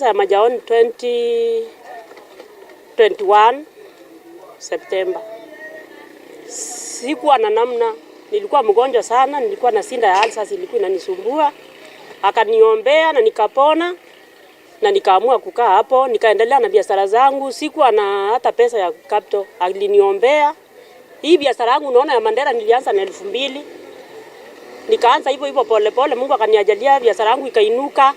Majaoni 2021 September. Sikuwa na namna, nilikuwa mgonjwa sana, nilikuwa na sinda ya alsas ilikuwa inanisumbua. Akaniombea na nikapona na nikaamua kukaa hapo, nikaendelea na biashara zangu. Sikuwa na hata pesa ya capital, aliniombea. Hii biashara yangu unaona ya Mandera nilianza na 2000. Nikaanza hivyo pole pole, Mungu akaniajalia biashara yangu ikainuka.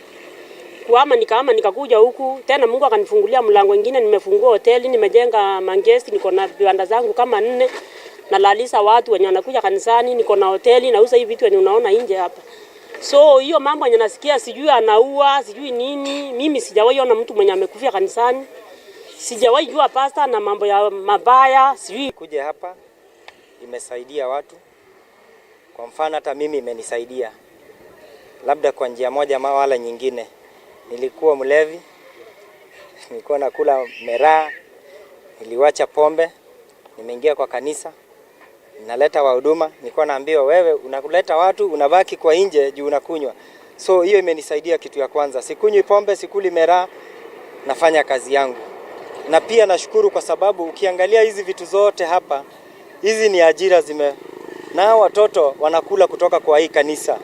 Nikaama nikakuja huku tena, Mungu akanifungulia mlango mwingine. Nimefungua hoteli, nimejenga mangesti, niko na viwanda zangu kama 4 na lalisa watu wenye wanakuja kanisani. Niko na hoteli nauza hivi vitu wenye unaona nje hapa. So hiyo mambo yenye nasikia sijui anaua sijui nini, mimi sijawahi ona mtu mwenye amekufia kanisani. Sijawahi jua pasta na mambo ya mabaya sijui. Kuja hapa imesaidia watu. Kwa mfano hata mimi imenisaidia, labda kwa njia moja ama wala nyingine. Nilikuwa mlevi, nilikuwa nakula miraa, niliwacha pombe, nimeingia kwa kanisa, naleta wahuduma. Nilikuwa naambiwa wewe unakuleta watu, unabaki kwa nje juu unakunywa. So hiyo imenisaidia kitu ya kwanza. Sikunywi pombe, sikuli miraa, nafanya kazi yangu. Na pia nashukuru kwa sababu ukiangalia hizi vitu zote hapa, hizi ni ajira na watoto wanakula kutoka kwa hii kanisa.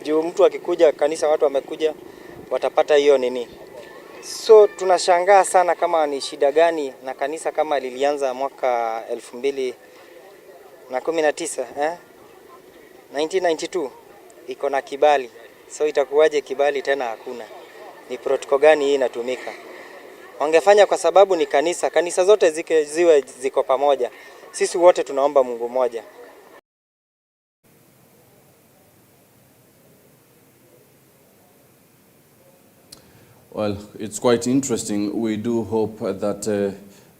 Juu mtu akikuja kanisa, watu wamekuja, watapata hiyo nini. So tunashangaa sana kama ni shida gani na kanisa kama lilianza mwaka 2019 1992 iko na kibali. So itakuwaje kibali tena hakuna? Ni protocol gani hii inatumika? Wangefanya kwa sababu ni kanisa zote ziwe ziko pamoja. Sisi wote tunaomba Mungu mmoja. Well, it's quite interesting. We do hope that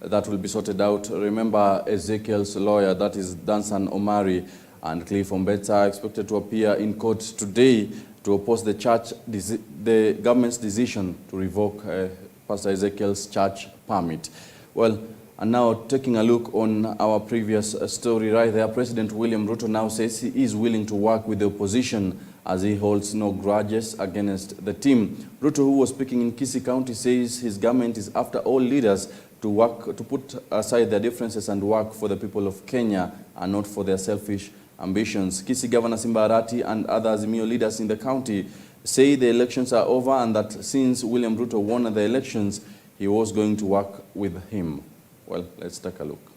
that will be sorted out. Remember Ezekiel's lawyer, that is Dansan Omari, and Cliff Ombeta, are expected to appear in court today to oppose the government's decision to revoke Pastor Ezekiel's church permit. Well, and now taking a look on our previous story right there, President William Ruto now says he is willing to work with the opposition as he holds no grudges against the team. Ruto, who was speaking in Kisii County, says his government is after all leaders to put aside their differences and work for the people of Kenya and not for their selfish ambitions. Kisii Governor Simba Arati and other Azimio leaders in the county say the elections are over and that since William Ruto won the elections, he was going to work with him. Well, let's take a look.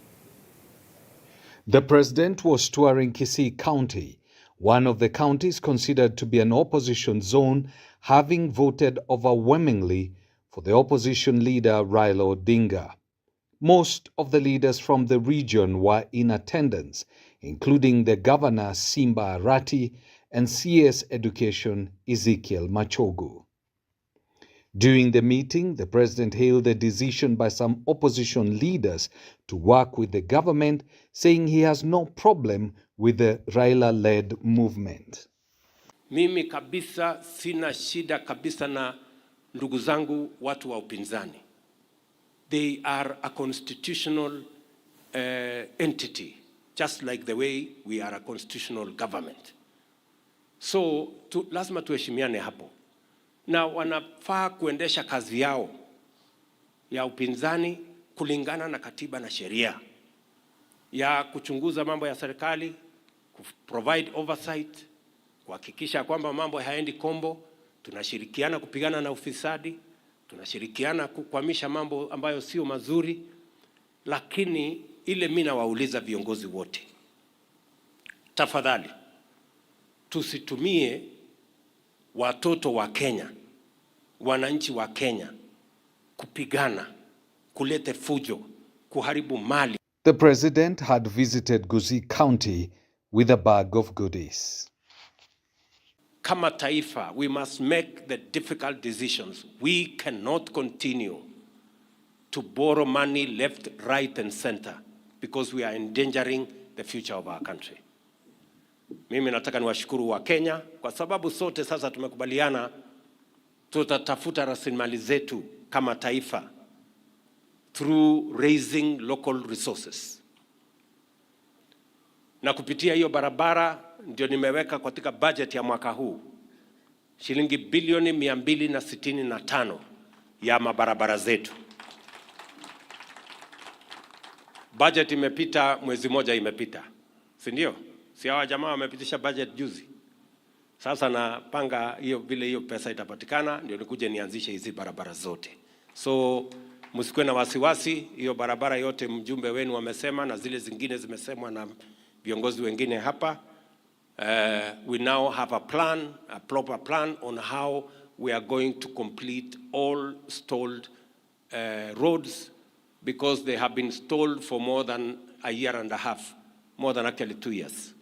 The president was touring Kisii County, one of the counties considered to be an opposition zone, having voted overwhelmingly for the opposition leader Raila Odinga. Most of the leaders from the region were in attendance, including the governor Simba Arati and CS Education Ezekiel Machogu. During the meeting, the president hailed the decision by some opposition leaders to work with the government, saying he has no problem with the Raila-led movement. Mimi kabisa sina shida kabisa na ndugu zangu watu wa upinzani. They are a constitutional entity, just like the way we are a constitutional government. So lazima tuheshimiane hapo. Na wanafaa kuendesha kazi yao ya upinzani kulingana na katiba na sheria, ya kuchunguza mambo ya serikali, provide oversight, kuhakikisha kwamba mambo hayaendi kombo. Tunashirikiana kupigana na ufisadi, tunashirikiana kukwamisha mambo ambayo sio mazuri. Lakini ile mimi nawauliza viongozi wote, tafadhali tusitumie watoto wa Kenya, wananchi wa Kenya kupigana, kulete fujo, kuharibu mali. The president had visited Kisii County with a bag of goodies. Kama taifa, we must make the difficult decisions. We cannot continue to borrow money left, right and center because we are endangering the future of our country. Mimi nataka niwashukuru wa Kenya kwa sababu sote sasa tumekubaliana tutatafuta rasilimali zetu kama taifa through raising local resources. Na kupitia hiyo barabara ndio nimeweka katika budget ya mwaka huu shilingi bilioni 265 ya mabarabara zetu. Budget imepita, mwezi moja imepita, si ndio? Si hawa jamaa wamepitisha budget juzi. Sasa napanga hiyo vile hiyo pesa itapatikana ndio nikuje nianzishe hizi barabara zote. So msikuwe na wasiwasi, hiyo barabara yote mjumbe wenu wamesema na zile zingine zimesemwa na viongozi wengine hapa. We now have a plan, a proper plan on how we are going to complete all stalled roads, because they have been stalled for more than a year and a half, more than actually 2 years.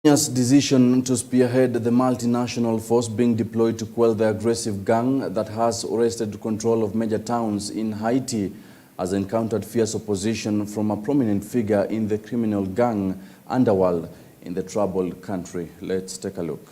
Kenya's decision to spearhead the multinational force being deployed to quell the aggressive gang that has wrested control of major towns in Haiti has encountered fierce opposition from a prominent figure in the criminal gang underworld in the troubled country. Let's take a look.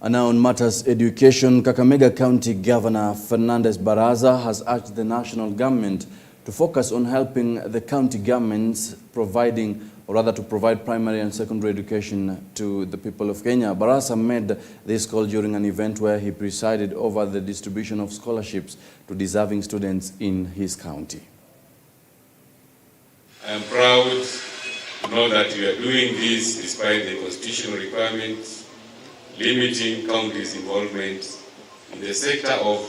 And now on matters education, Kakamega County Governor Fernandez Baraza has urged the national government to focus on helping the county governments providing, or rather to provide primary and secondary education to the people of Kenya. Baraza made this call during an event where he presided over the distribution of scholarships to deserving students in his county. I am proud to know that we are doing this despite the constitutional requirements limiting counties' involvement in the sector of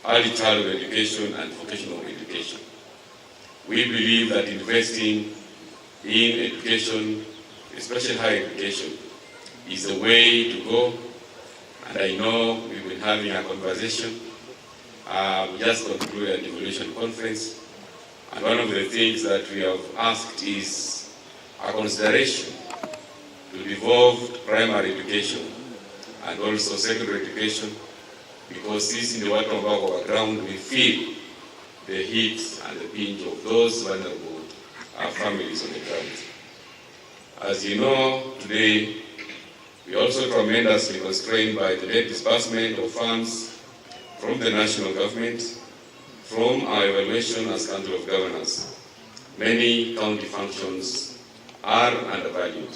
early childhood education and vocational education. We believe that investing in education, especially higher education, is the way to go. And I know we've been having a conversation. We just concluded a devolution conference. And one of the things that we have asked is a consideration to devolve primary education and also secondary education, because this in the water of our ground we feel the heat and the pinch of those vulnerable families on the ground. As you know, today we are also tremendously constrained by the late disbursement of funds from the national government, from our evaluation as Council of Governors. Many county functions are undervalued.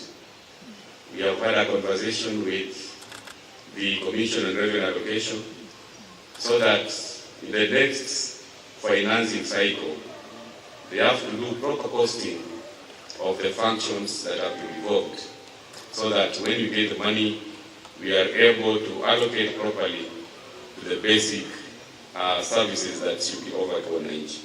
We have had a conversation with the Commission on Revenue Allocation so that in the next financing cycle, they have to do proper costing of the functions that have been devolved, so that when you get the money, we are able to allocate properly to the basic services that should be offered to wananchi.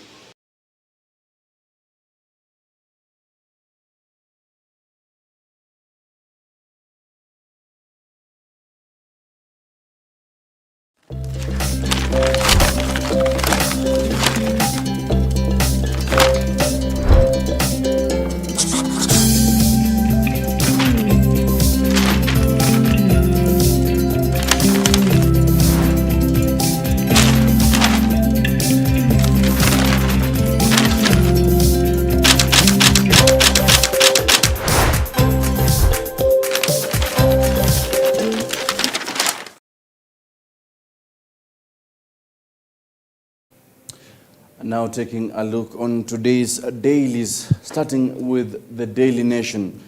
Now taking a look on today's dailies, starting with the Daily Nation.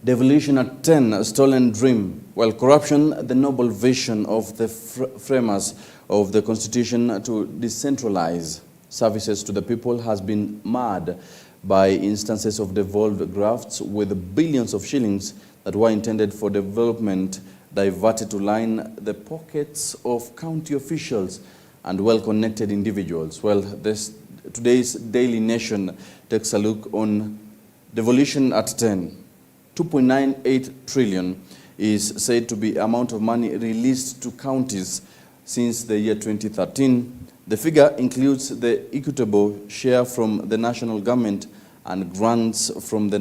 Devolution at 10, a stolen dream. While corruption, the noble vision of the framers of the Constitution to decentralize services to the people has been marred by instances of devolved grafts with billions of shillings that were intended for development diverted to line the pockets of county officials and well-connected individuals. Well, today's Daily Nation takes a look on devolution at 10. 2.98 trillion is said to be the amount of money released to counties since the year 2013, The figure includes the equitable share from the national government and grants from both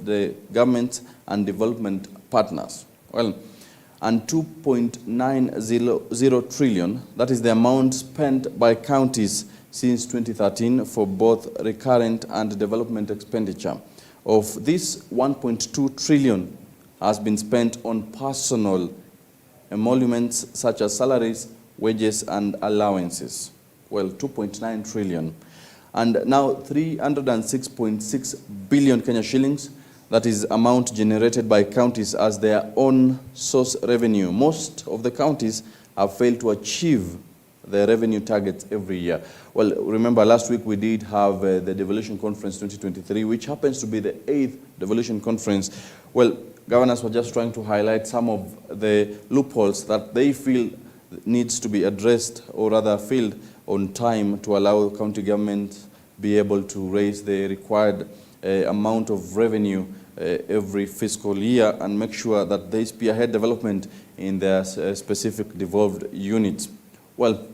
the government and development partners. Well, and 2.900 trillion, that is the amount spent by counties since 2013 for both recurrent and development expenditure. Of this, 1.2 trillion has been spent on personal emoluments such as salaries, wages and allowances. Well, 2.9 trillion. And now 306.6 billion Kenya shillings, that is amount generated by counties as their own source revenue. Most of the counties have failed to achieve their revenue targets every year. Well, remember last week we did have the Devolution Conference 2023, which happens to be the 8th Devolution Conference. Well, governors were just trying to highlight some of the loopholes that they feel needs to be addressed, or rather filled on time, to allow county government be able to raise the required amount of revenue every fiscal year and make sure that they spearhead development in their specific devolved units. Well,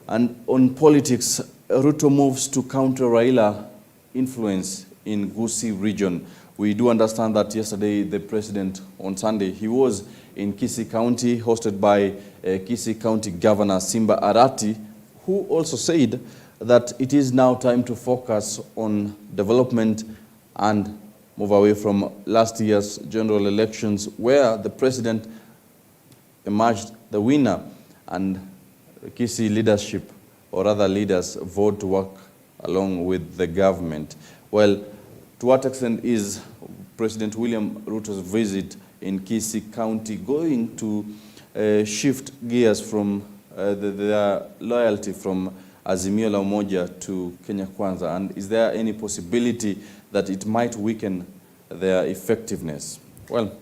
and on politics, Ruto moves to counter Raila influence in Gusii region. We do understand that yesterday the president on Sunday, he was in Kisii County, hosted by Kisii County Governor Simba Arati, who also said that it is now time to focus on development and move away from last year's general elections, where the president emerged the winner and Kisii leadership, or other leaders, vote to work along with the government. Well, to what extent is President William Ruto's visit in Kisii County going to shift gears from their loyalty from Azimio la Umoja to Kenya Kwanza? And is there any possibility that it might weaken their effectiveness? Well,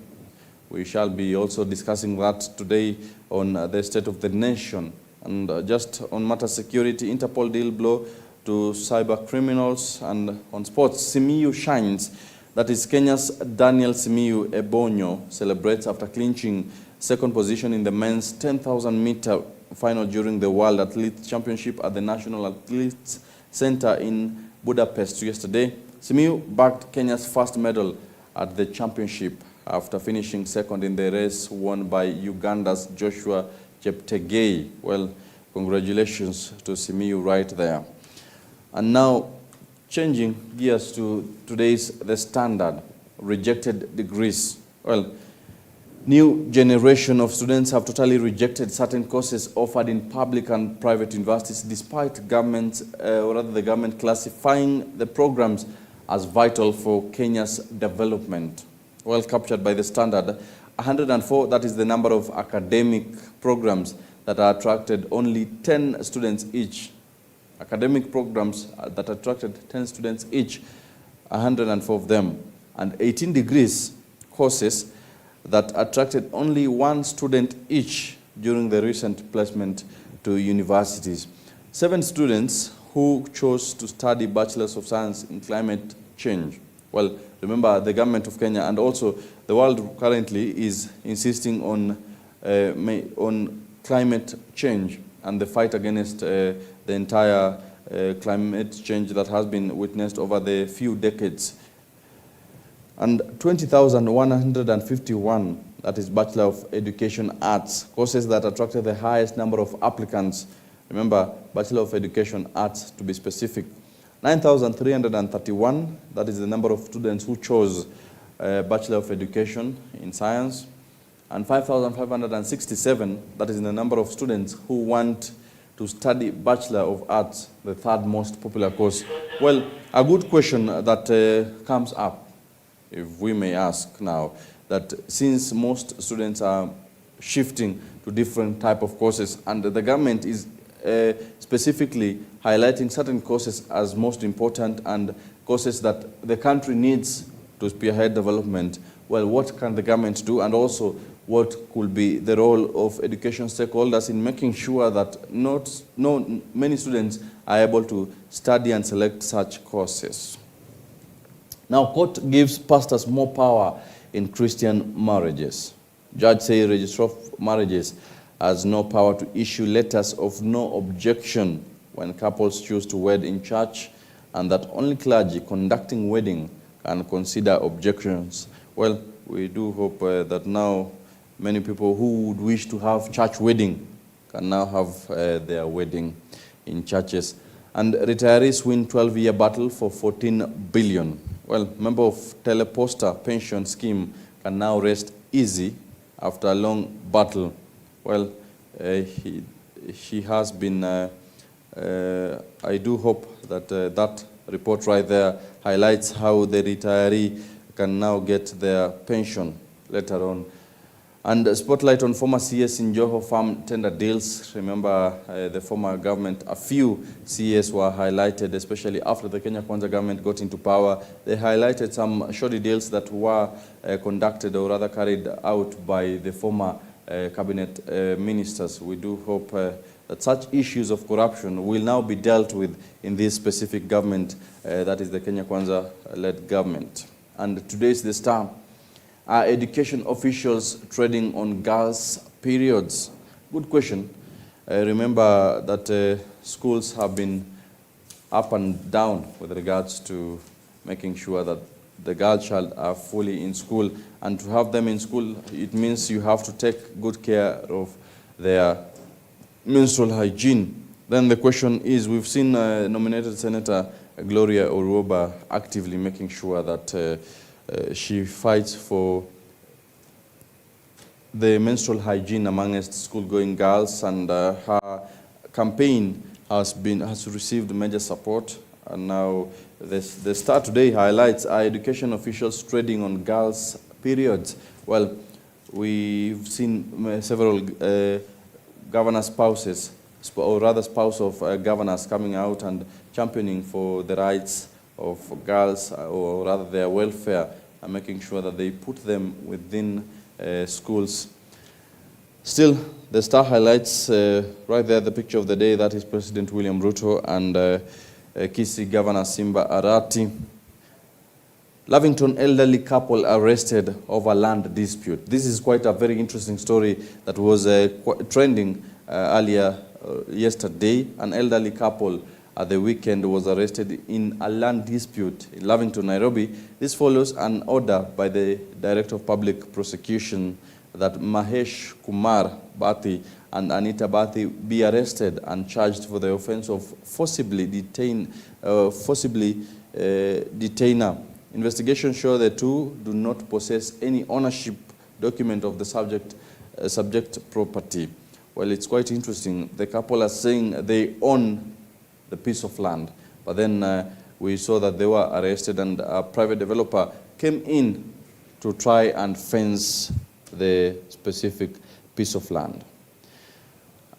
we shall be also discussing that today on the state of the nation. And just on matter security, Interpol deal blow to cyber criminals. And on sports, Simiyu shines. That is Kenya's Daniel Simiyu Ebonyo celebrates after clinching second position in the men's 10,000 meter final during the World Athletics Championship at the National Athletes Center in Budapest yesterday. Simiyu bagged Kenya's first medal at the championship after finishing second in the race won by Uganda's Joshua Cheptegei. Well, congratulations to Simiyu right there. And now, changing gears to today's The Standard, rejected degrees. Well, new generation of students have totally rejected certain courses offered in public and private universities, despite government, or rather the government classifying the programs as vital for Kenya's development. Well, captured by The Standard, 104, that is the number of academic programs that are attracted only 10 students each. Academic programs that attracted 10 students each, 104 of them. And 18 degrees courses that attracted only 1 student each during the recent placement to universities. 7 students who chose to study Bachelors of Science in Climate Change. Well, remember, the government of Kenya and also the world currently is insisting on climate change and the fight against the entire climate change that has been witnessed over the few decades. And 20,151, that is Bachelor of Education Arts, courses that attracted the highest number of applicants. Remember, Bachelor of Education Arts to be specific. 9,331, that is the number of students who chose Bachelor of Education in Science. And 5,567, that is the number of students who want to study Bachelor of Arts, the third most popular course. Well, a good question that comes up, if we may ask now, that since most students are shifting to different type of courses and the government is specifically highlighting certain courses as most important and courses that the country needs to spearhead development, well, what can the government do, and also what could be the role of education stakeholders in making sure that many students are able to study and select such courses? Now, court gives pastors more power in Christian marriages. Judge say registrar of marriages has no power to issue letters of no objection when couples choose to wed in church, and that only clergy conducting wedding can consider objections. Well, we do hope that now many people who would wish to have church wedding can now have their wedding in churches. And retirees win 12-year battle for 14 billion. Well, member of Teleposta pension scheme can now rest easy after a long battle. Well, she has been, I do hope that that report right there highlights how the retiree can now get their pension later on. And a spotlight on former CS in Joho farm tender deals. Remember the former government, a few CS were highlighted, especially after the Kenya Kwanza government got into power. They highlighted some shoddy deals that were conducted or rather carried out by the former cabinet ministers. We do hope that such issues of corruption will now be dealt with in this specific government, that is the Kenya Kwanza-led government. And today's The Star. Are education officials treading on girls' periods? Good question. Remember that schools have been up and down with regards to making sure that the girl child are fully in school. And to have them in school, it means you have to take good care of their menstrual hygiene. Then the question is, we've seen nominated Senator Gloria Oruoba actively making sure that she fights for the menstrual hygiene amongst school-going girls, and her campaign has received major support. And now the Star today highlights our education officials treading on girls' periods. Well, we've seen several governor spouses, or rather spouse of governors, coming out and championing for the rights of girls, or rather their welfare, and making sure that they put them within schools. Still, the Star highlights right there the picture of the day, that is President William Ruto and Kisii Governor Simba Arati. Lavington elderly couple arrested over land dispute. This is quite a very interesting story that was trending earlier yesterday. An elderly couple at the weekend was arrested in a land dispute in Lavington, Nairobi. This follows an order by the Director of Public Prosecution that Mahesh Kumar Bhathi and Anita Bhathi be arrested and charged for the offense of forcibly detainer. Investigations show the two do not possess any ownership document of the subject property. Well, it's quite interesting. The couple are saying they own the piece of land, but then we saw that they were arrested, and a private developer came in to try and fence the specific piece of land.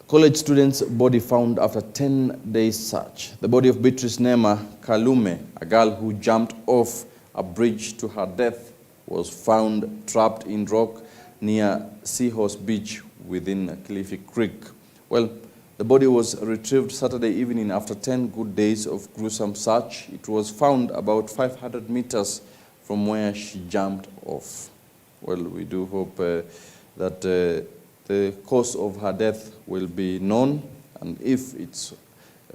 College student's body found after 10 days search. The body of Beatrice Nema Kalume, a girl who jumped off a bridge to her death, was found trapped in rock near Seahorse Beach within Cliffy Creek. Well, the body was retrieved Saturday evening after 10 good days of gruesome search. It was found about 500 meters from where she jumped off. Well, we do hope that the cause of her death will be known, and if it's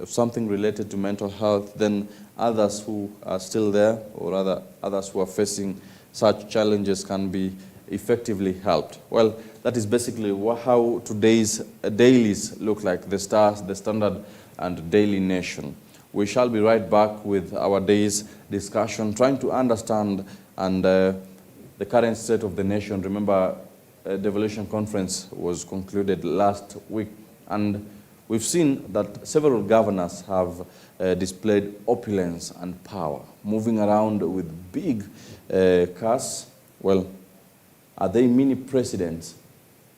something related to mental health, then others who are still there, or rather others who are facing such challenges, can be effectively helped. Well, that is basically how today's dailies look like, the Stars, the Standard, and Daily Nation. We shall be right back with our day's discussion, trying to understand and the current state of the nation. Remember, a devolution conference was concluded last week, and we've seen that several governors have displayed opulence and power, moving around with big cars. Well, are they mini presidents?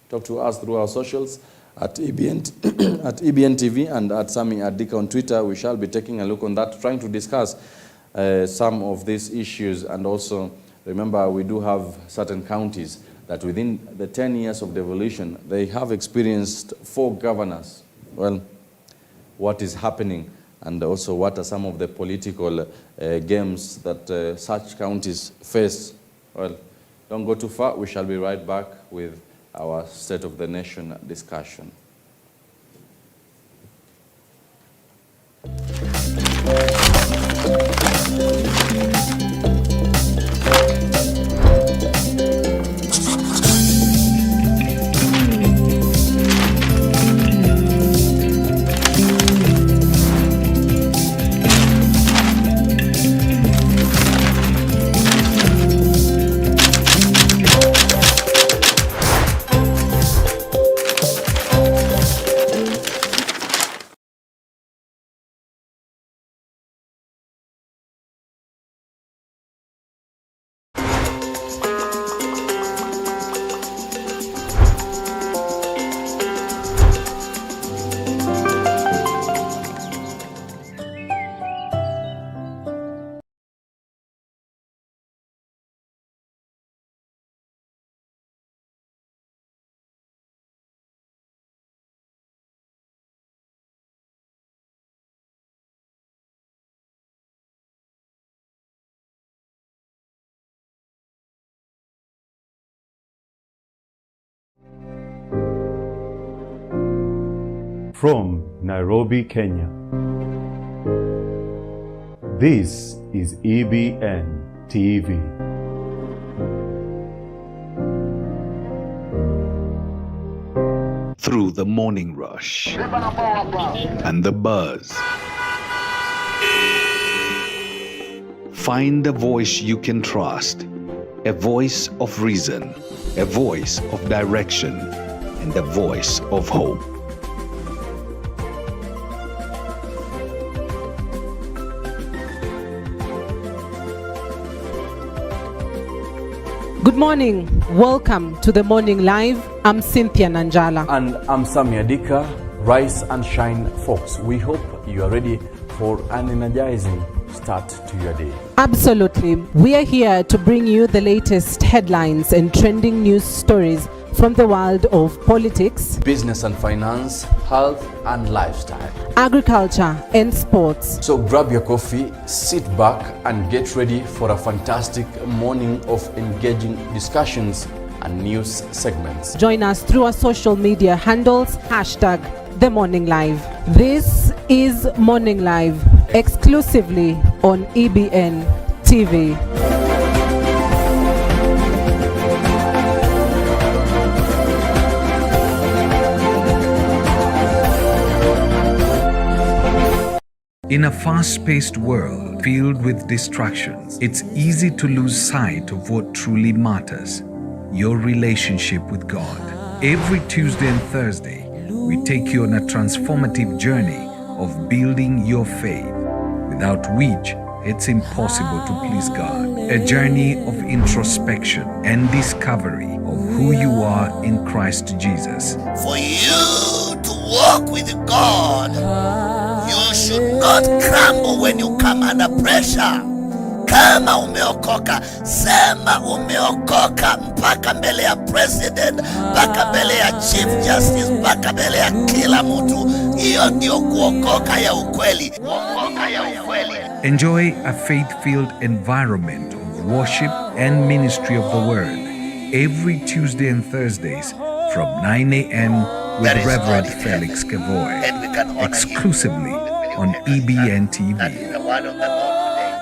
Talk to us through our socials at EBN, at EBN TV and at SAMMY ADIKA on Twitter. We shall be taking a look on that, trying to discuss some of these issues. And also, remember, we do have certain counties that within the 10 years of devolution, they have experienced 4 governors. Well, what is happening, and also what are some of the political games that such counties face? Well, don't go too far. We shall be right back with our State of the Nation discussion. From Nairobi, Kenya, this is EBN TV. Through the morning rush and the buzz, find a voice you can trust, a voice of reason, a voice of direction, and a voice of hope. Good morning. Welcome to the Morning Live. I'm Cynthia Nanjala. And I'm SAMMY ADIKA. Rise and shine, folks. We hope you are ready for an energizing start to your day. Absolutely. We are here to bring you the latest headlines and trending news stories from the world of politics, Business and finance, health and lifestyle, agriculture and sports. So grab your coffee, sit back and get ready for a fantastic morning of engaging discussions and news segments. Join us through our social media handles, #The Morning Live. This is Morning Live, exclusively on EBN TV. In a fast-paced world filled with distractions, it's easy to lose sight of what truly matters: your relationship with God. Every Tuesday and Thursday, we take you on a transformative journey of building your faith, without which it's impossible to please God. A journey of introspection and discovery of who you are in Christ Jesus. For you to walk with God, you should not crumble when you come under pressure. Kama umeokoka, sema umeokoka mpaka mbele ya president, mpaka mbele ya chief justice, mpaka mbele ya kila mtu. Hiyo ndio kuokoka ya ukweli. Kuokoka ya ukweli. Enjoy a faith-filled environment of worship and ministry of the Word every Tuesday and Thursdays from 9 a.m. with Reverend Felix Kevoy, exclusively on EBN TV. That is the word of the Lord today.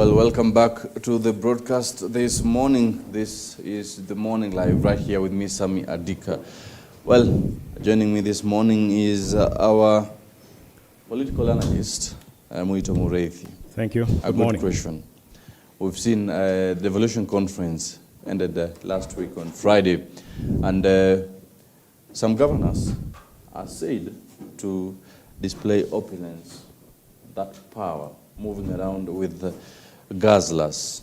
Well, welcome back to the broadcast this morning. This is the Morning Live right here with me, SAMMY ADIKA. Well, joining me this morning is our political analyst, MUITO. Thank you. A good question. We've seen the Devolution Conference ended last week on Friday, and some governors are said to display opulence, that power, moving around with guzzlers.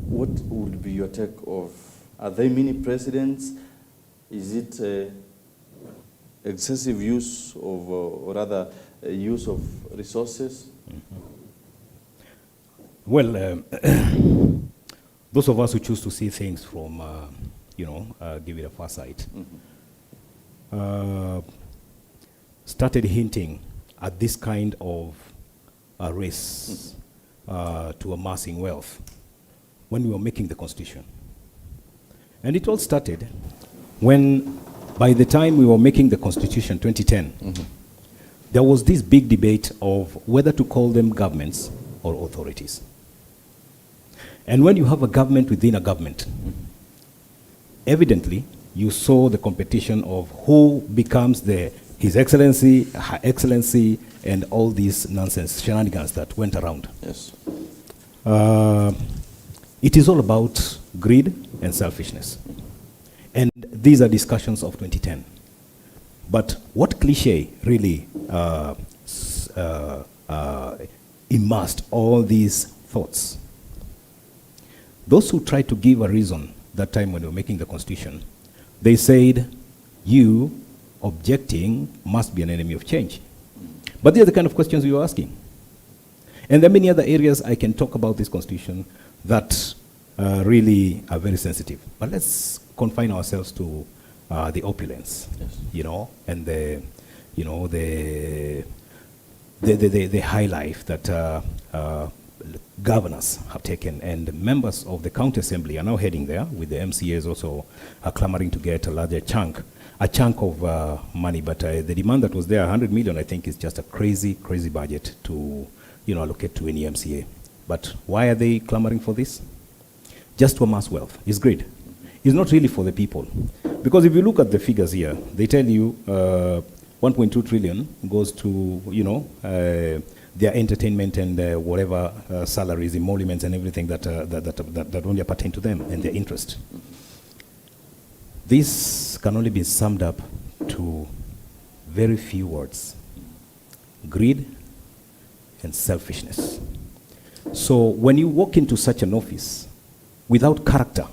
What would be your take of, are they mini presidents? Is it excessive use of, or rather use of resources? Well, those of us who choose to see things from, give it a foresight, started hinting at this kind of race to amassing wealth when we were making the Constitution. And it all started when, by the time we were making the Constitution, 2010, there was this big debate of whether to call them governments or authorities. And when you have a government within a government, evidently, you saw the competition of who becomes His Excellency, Her Excellency, and all these nonsense shenanigans that went around. Yes. It is all about greed and selfishness. And these are discussions of 2010. But what cliche really immersed all these thoughts? Those who tried to give a reason that time when they were making the Constitution, they said, you objecting must be an enemy of change. But these are the kind of questions we were asking. And there are many other areas I can talk about this Constitution that really are very sensitive. But let's confine ourselves to the opulence, yes. And the high life that governors have taken, and members of the county assembly are now heading there, with the MCAs also clamoring to get a larger chunk of money. But the demand that was there, 100 million, I think, is just a crazy budget to allocate to any MCA. But why are they clamoring for this? Just to amass wealth. It's greed. It's not really for the people. Because if you look at the figures here, they tell you 1.2 trillion goes to their entertainment and whatever salaries, emoluments, and everything that only pertain to them and their interest. This can only be summed up to very few words: greed and selfishness. So when you walk into such an office without character,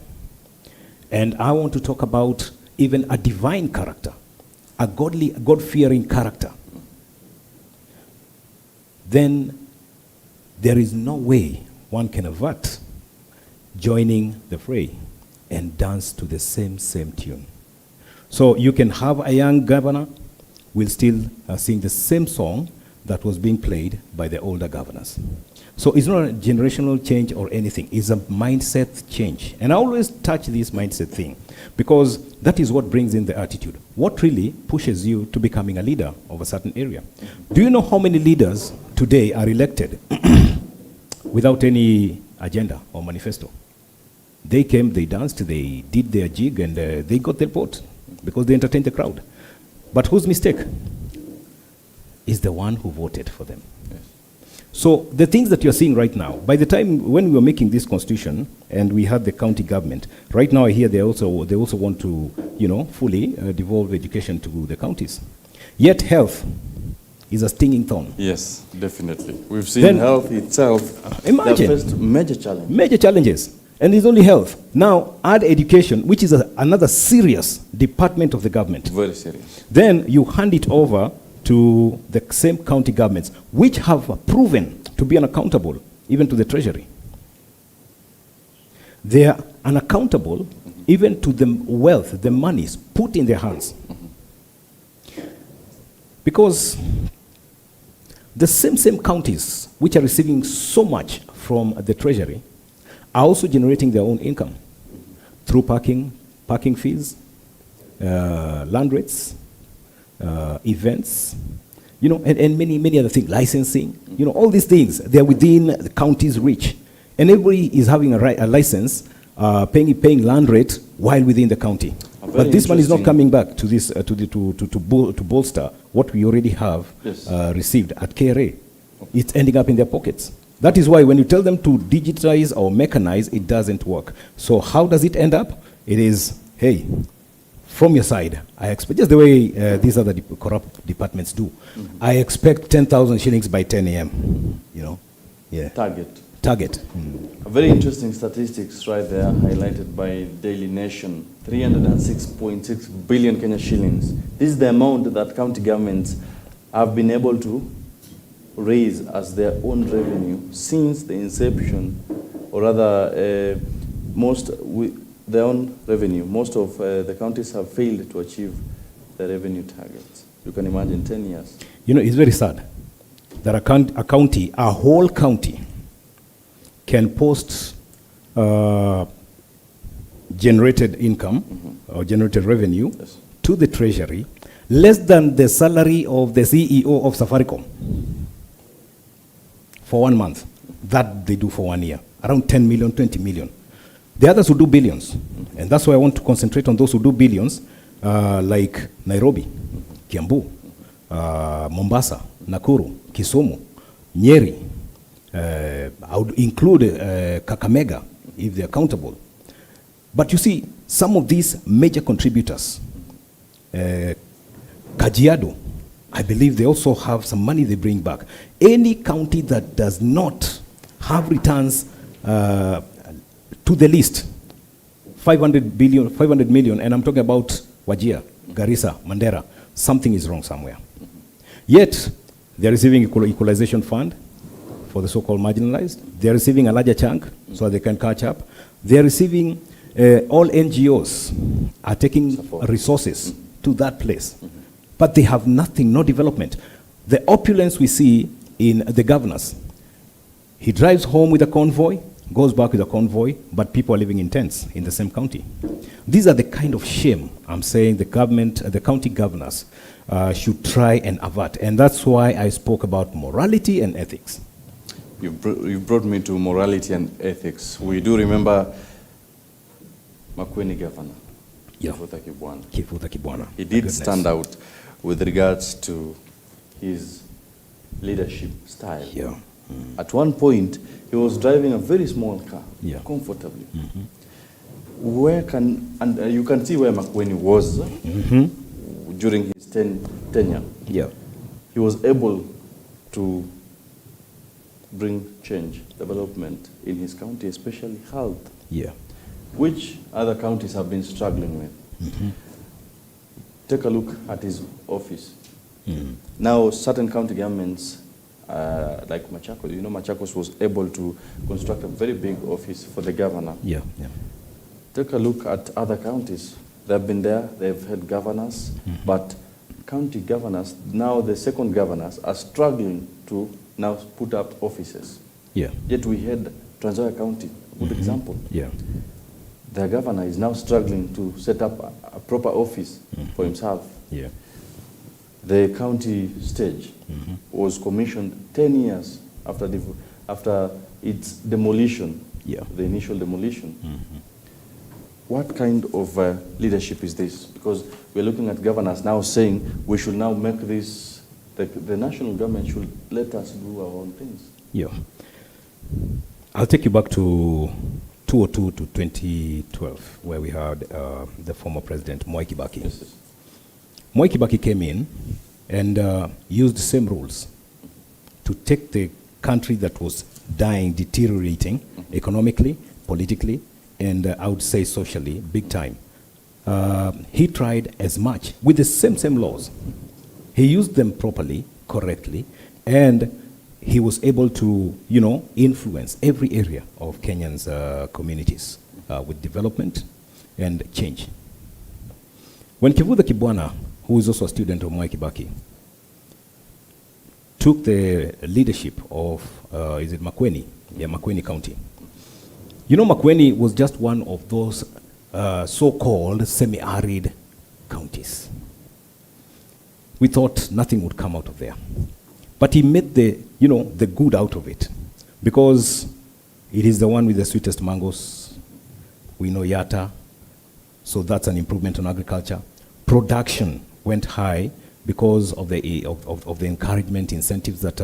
and I want to talk about even a divine character, a godly, God-fearing character, then there is no way one can avert joining the fray and dance to the same tune. So you can have a young governor will still sing the same song that was being played by the older governors. So it's not a generational change or anything. It's a mindset change. And I always touch this mindset thing because that is what brings in the attitude. What really pushes you to becoming a leader of a certain area? Do you know how many leaders today are elected without any agenda or manifesto? They came, they danced, they did their jig, and they got their vote because they entertained the crowd. But whose mistake? Is the one who voted for them. Yes. So the things that you're seeing right now, by the time when we were making this Constitution and we had the county government, right now I hear they also want to, fully devolve education to the counties. Yet health is a stinging thorn. Yes, definitely. We've seen health itself. Imagine. The first major challenge. Major challenges. And it's only health. Now, add education, which is another serious department of the government. Very serious. Then you hand it over to the same county governments, which have proven to be unaccountable, even to the treasury. They are unaccountable even to the wealth, the monies put in their hands. Because the same counties which are receiving so much from the treasury are also generating their own income through parking fees, land rates, events, You know, and many other things, licensing, you know, all these things, they're within the county's reach. And everybody is having a license, paying land rate while within the county. But this money is not coming back to this to bolster what we already have received at KRA. It's ending up in their pockets. That is why when you tell them to digitize or mechanize, it doesn't work. So how does it end up? It is, hey, from your side, I expect, just the way these other corrupt departments do, I expect 10,000 shillings by 10 a.m., you know? Yeah. Target. A very interesting statistics right there, highlighted by Daily Nation. 306.6 billion Kenya shillings. This is the amount that county governments have been able to raise as their own revenue since the inception, or rather, their own revenue. Most of the counties have failed to achieve the revenue targets. You can imagine 10 years. You know, it's very sad that a whole county can post generated income or generated revenue to the treasury less than the salary of the CEO of Safaricom for 1 month. That they do for 1 year, around 10 million, 20 million. The others who do billions. And that's why I want to concentrate on those who do billions, like Nairobi, Kiambu, Mombasa, Nakuru, Kisumu, Nyeri. I would include Kakamega, if they're accountable. But you see, some of these major contributors, Kajiado, I believe they also have some money they bring back. Any county that does not have returns to the list, 500 million, and I'm talking about Wajir, Garissa, Mandera, something is wrong somewhere. Yet, they're receiving equalization fund for the so-called marginalized. They're receiving a larger chunk so they can catch up. They're receiving, all NGOs are taking resources to that place. But they have nothing, no development. The opulence we see in the governors. He drives home with a convoy, goes back with a convoy, but people are living in tents in the same county. These are the kind of shame I'm saying the government, the county governors should try and avert. And that's why I spoke about morality and ethics. You brought me to morality and ethics. We do remember Makueni governor, Kifutha Kibwana. He did stand out with regards to his leadership style. At one point, he was driving a very small car, comfortably. You can see where Makueni was during his tenure. He was able to bring change, development in his county, especially health, which other counties have been struggling with. Take a look at his office. Now, certain county governments, like Machakos, you know, Machakos was able to construct a very big office for the governor. Take a look at other counties. They've been there, they've had governors, but county governors, now the second governors, are struggling to now put up offices. Yet we had Trans Nzoia County, a good example. The governor is now struggling to set up a proper office for himself. The county stage was commissioned 10 years after its demolition, the initial demolition. What kind of leadership is this? Because we're looking at governors now saying we should now make this, the national government should let us do our own things. I'll take you back to 2002 to 2012, where we had the former president, Mwai Kibaki. Mwai Kibaki came in and used the same rules to take the country that was dying, deteriorating economically, politically, and I would say socially, big time. He tried as much with the same laws. He used them properly, correctly, and he was able to, you know, influence every area of Kenyans' communities with development and change. When Kifutha Kibwana, who is also a student of Mwai Kibaki, took the leadership of, is it Makueni? Yeah, Makueni County. You know, Makueni was just one of those so-called semi-arid counties. we thought nothing would come out of there. But he made the, you know, the good out of it, because it is the one with the sweetest mangoes. We know Yatta, so that's an improvement on agriculture. Production went high because of the encouragement incentives that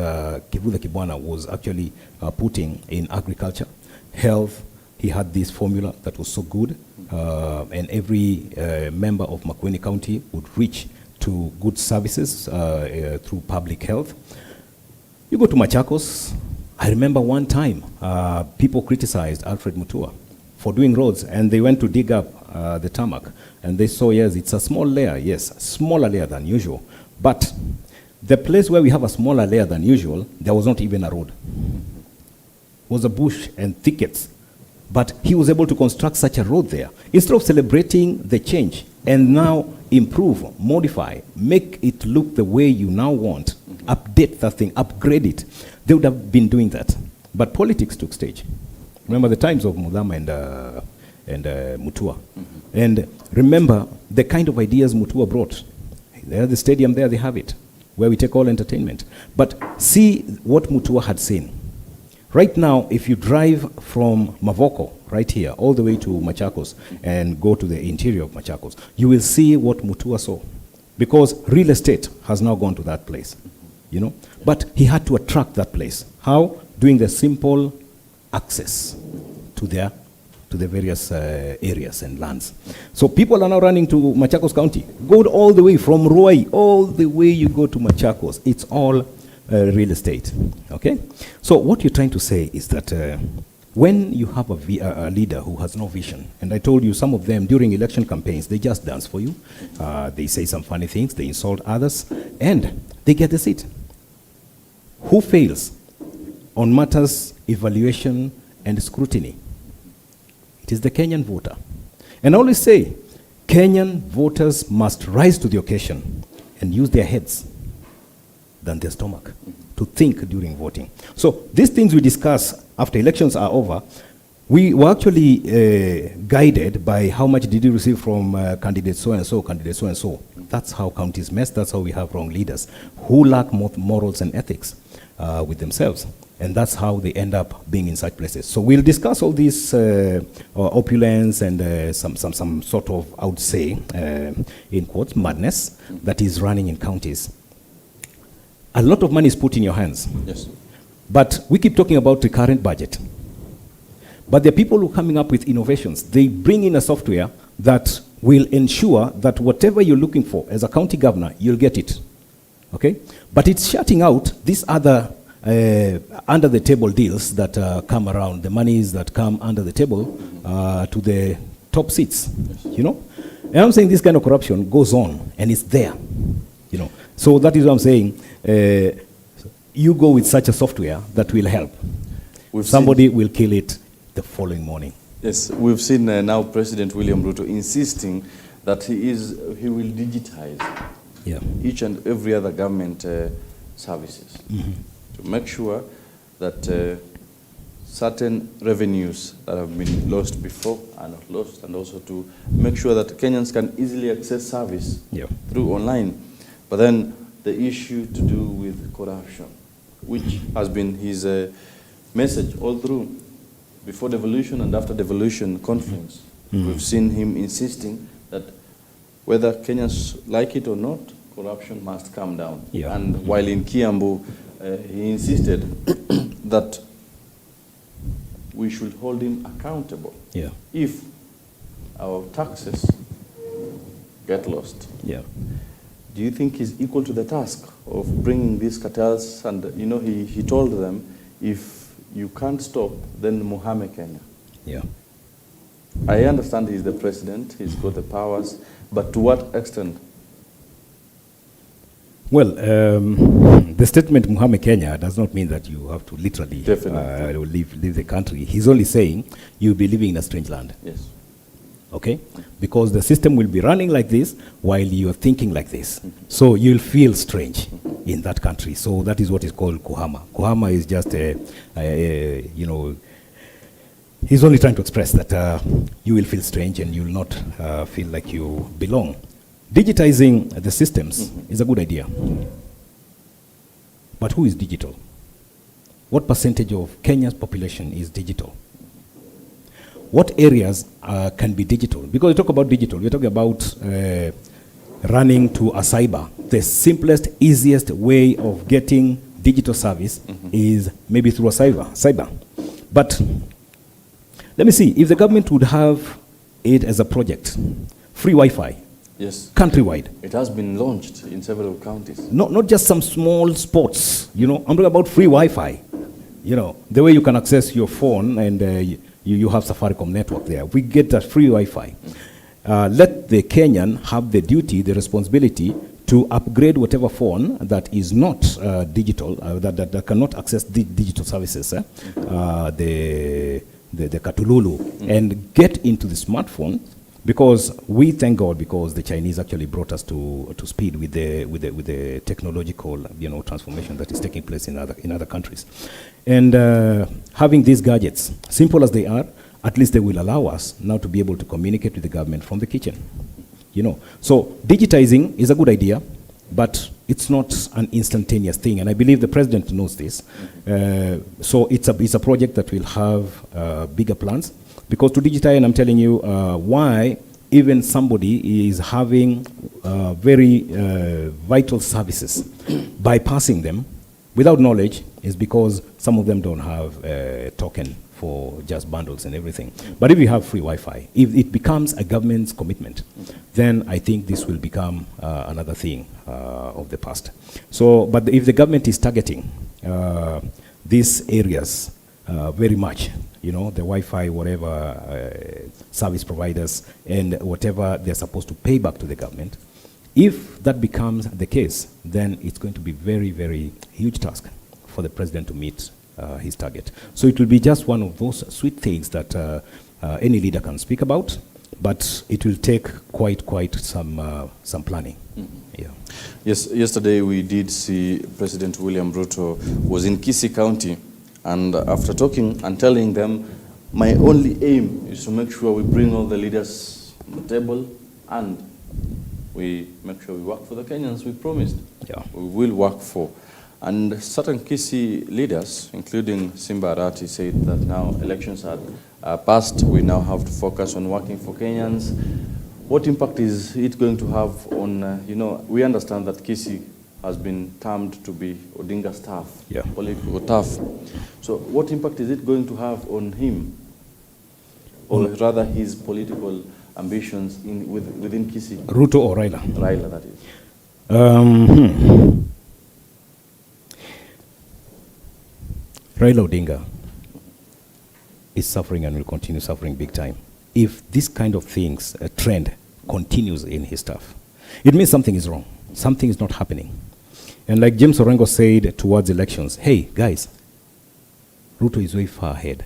Kivutha Kibwana was actually putting in agriculture. Health, he had this formula that was so good, and every member of Makueni County would reach to good services through public health. You go to Machakos, I remember one time people criticized Alfred Mutua for doing roads, and they went to dig up the tarmac, and they saw, yes, it's a small layer, yes, smaller layer than usual. But the place where we have a smaller layer than usual, there was not even a road. It was a bush and thickets. But he was able to construct such a road there. Instead of celebrating the change and now improve, modify, make it look the way you now want, update that thing, upgrade it, they would have been doing that. But politics took stage. Remember the times of Mudhama and Mutua. And remember the kind of ideas Mutua brought. There, the stadium there, they have it, where we take all entertainment. But see what Mutua had seen. Right now, if you drive from Mavoko, right here, all the way to Machakos, and go to the interior of Machakos, you will see what Mutua saw. Because real estate has now gone to that place, you know. But he had to attract that place. How? Doing the simple access to the various areas and lands. So people are now running to Machakos County. Go all the way from Ruai, all the way you go to Machakos. It's all real estate, okay? So what you're trying to say is that when you have a leader who has no vision, and I told you some of them during election campaigns, they just dance for you. They say some funny things, they insult others, and they get the seat. Who fails on matters evaluation and scrutiny? It is the Kenyan voter. And I always say, Kenyan voters must rise to the occasion and use their heads than their stomach to think during voting. So these things we discuss after elections are over, we were actually guided by how much did you receive from candidate so-and-so, candidate so-and-so. That's how counties mess, that's how we have wrong leaders who lack morals and ethics with themselves. And that's how they end up being in such places. So we'll discuss all these opulence and some sort of, I would say, in quotes, madness that is running in counties. A lot of money is put in your hands. Yes. But we keep talking about the current budget. But there are people who are coming up with innovations. They bring in a software that will ensure that whatever you're looking for as a county governor, you'll get it. Okay? But it's shutting out these other under the table deals that come around, the monies that come under the table to the top seats, you know? And I'm saying this kind of corruption goes on and it's there, you know? So that is what I'm saying. You go with such a software that will help. Somebody will kill it the following morning. Yes, we've seen now President William Ruto insisting that he will digitize each and every other government services to make sure that certain revenues that have been lost before are not lost, and also to make sure that Kenyans can easily access service through online. But then the issue to do with corruption, which has been his message all through, before devolution and after devolution conference. We've seen him insisting that whether Kenyans like it or not, corruption must come down. And while in Kiambu, he insisted that we should hold him accountable if our taxes get lost. Do you think he's equal to the task of bringing these cartels? And you know, he told them, if you can't stop, then Muhammad Kenya. I understand he's the president, he's got the powers, but to what extent? Well, the statement Muhammad Kenya does not mean that you have to literally leave the country. He's only saying you'll be living in a strange land. Yes. Okay? Because the system will be running like this while you're thinking like this. So you'll feel strange in that country. So that is what is called Kuhama. Kuhama is just you know, he's only trying to express that you will feel strange and you'll not feel like you belong. digitizing the systems is a good idea. But who is digital? What percentage of Kenya's population is digital? What areas can be digital? Because we talk about digital, we're talking about running to a cyber. The simplest, easiest way of getting digital service is maybe through a cyber. But let me see, if the government would have it as a project, free Wi-Fi, yes, countrywide. It has been launched in several counties. Not just some small spots, you know. I'm talking about free Wi-Fi. You know, the way you can access your phone and you have Safaricom network there. We get that free Wi-Fi. Let the Kenyan have the duty, the responsibility to upgrade whatever phone that is not digital, that cannot access digital services, the Katululu, and get into the smartphone. Because we thank God, because the Chinese actually brought us to speed with the technological, you know, transformation that is taking place in other countries, and having these gadgets, simple as they are, at least they will allow us now to be able to communicate with the government from the kitchen, you know. So digitizing is a good idea, but it's not an instantaneous thing, and I believe the president knows this. So it's a project that will have bigger plans. Because to digitize, and I'm telling you why even somebody is having very vital services, bypassing them without knowledge, is because some of them don't have a token for just bundles and everything. But if you have free Wi-Fi, if it becomes a government's commitment, then I think this will become another thing of the past. So, but if the government is targeting these areas very much, you know, the Wi-Fi, whatever service providers and whatever they're supposed to pay back to the government, if that becomes the case, then it's going to be very, very huge task for the president to meet his target. So it will be just one of those sweet things that any leader can speak about, but it will take quite some planning. Yeah. Yes, yesterday we did see President William Ruto was in Kisii County. And after talking and telling them, my only aim is to make sure we bring all the leaders on the table and we make sure we work for the Kenyans we promised. Yeah. We will work for. And certain Kisii leaders, including Simba Arati, said that now elections are passed, we now have to focus on working for Kenyans. What impact is it going to have on, you know, we understand that Kisii has been termed to be Odinga's turf, yeah, political turf. So what impact is it going to have on him, or rather his political ambitions within Kisii? Ruto or Raila? Raila, that is. Raila Odinga is suffering and will continue suffering big time. If this kind of things, a trend, continues in his stuff, it means something is wrong. Something is not happening. And like James Orengo said towards elections, hey, guys, Ruto is way far ahead.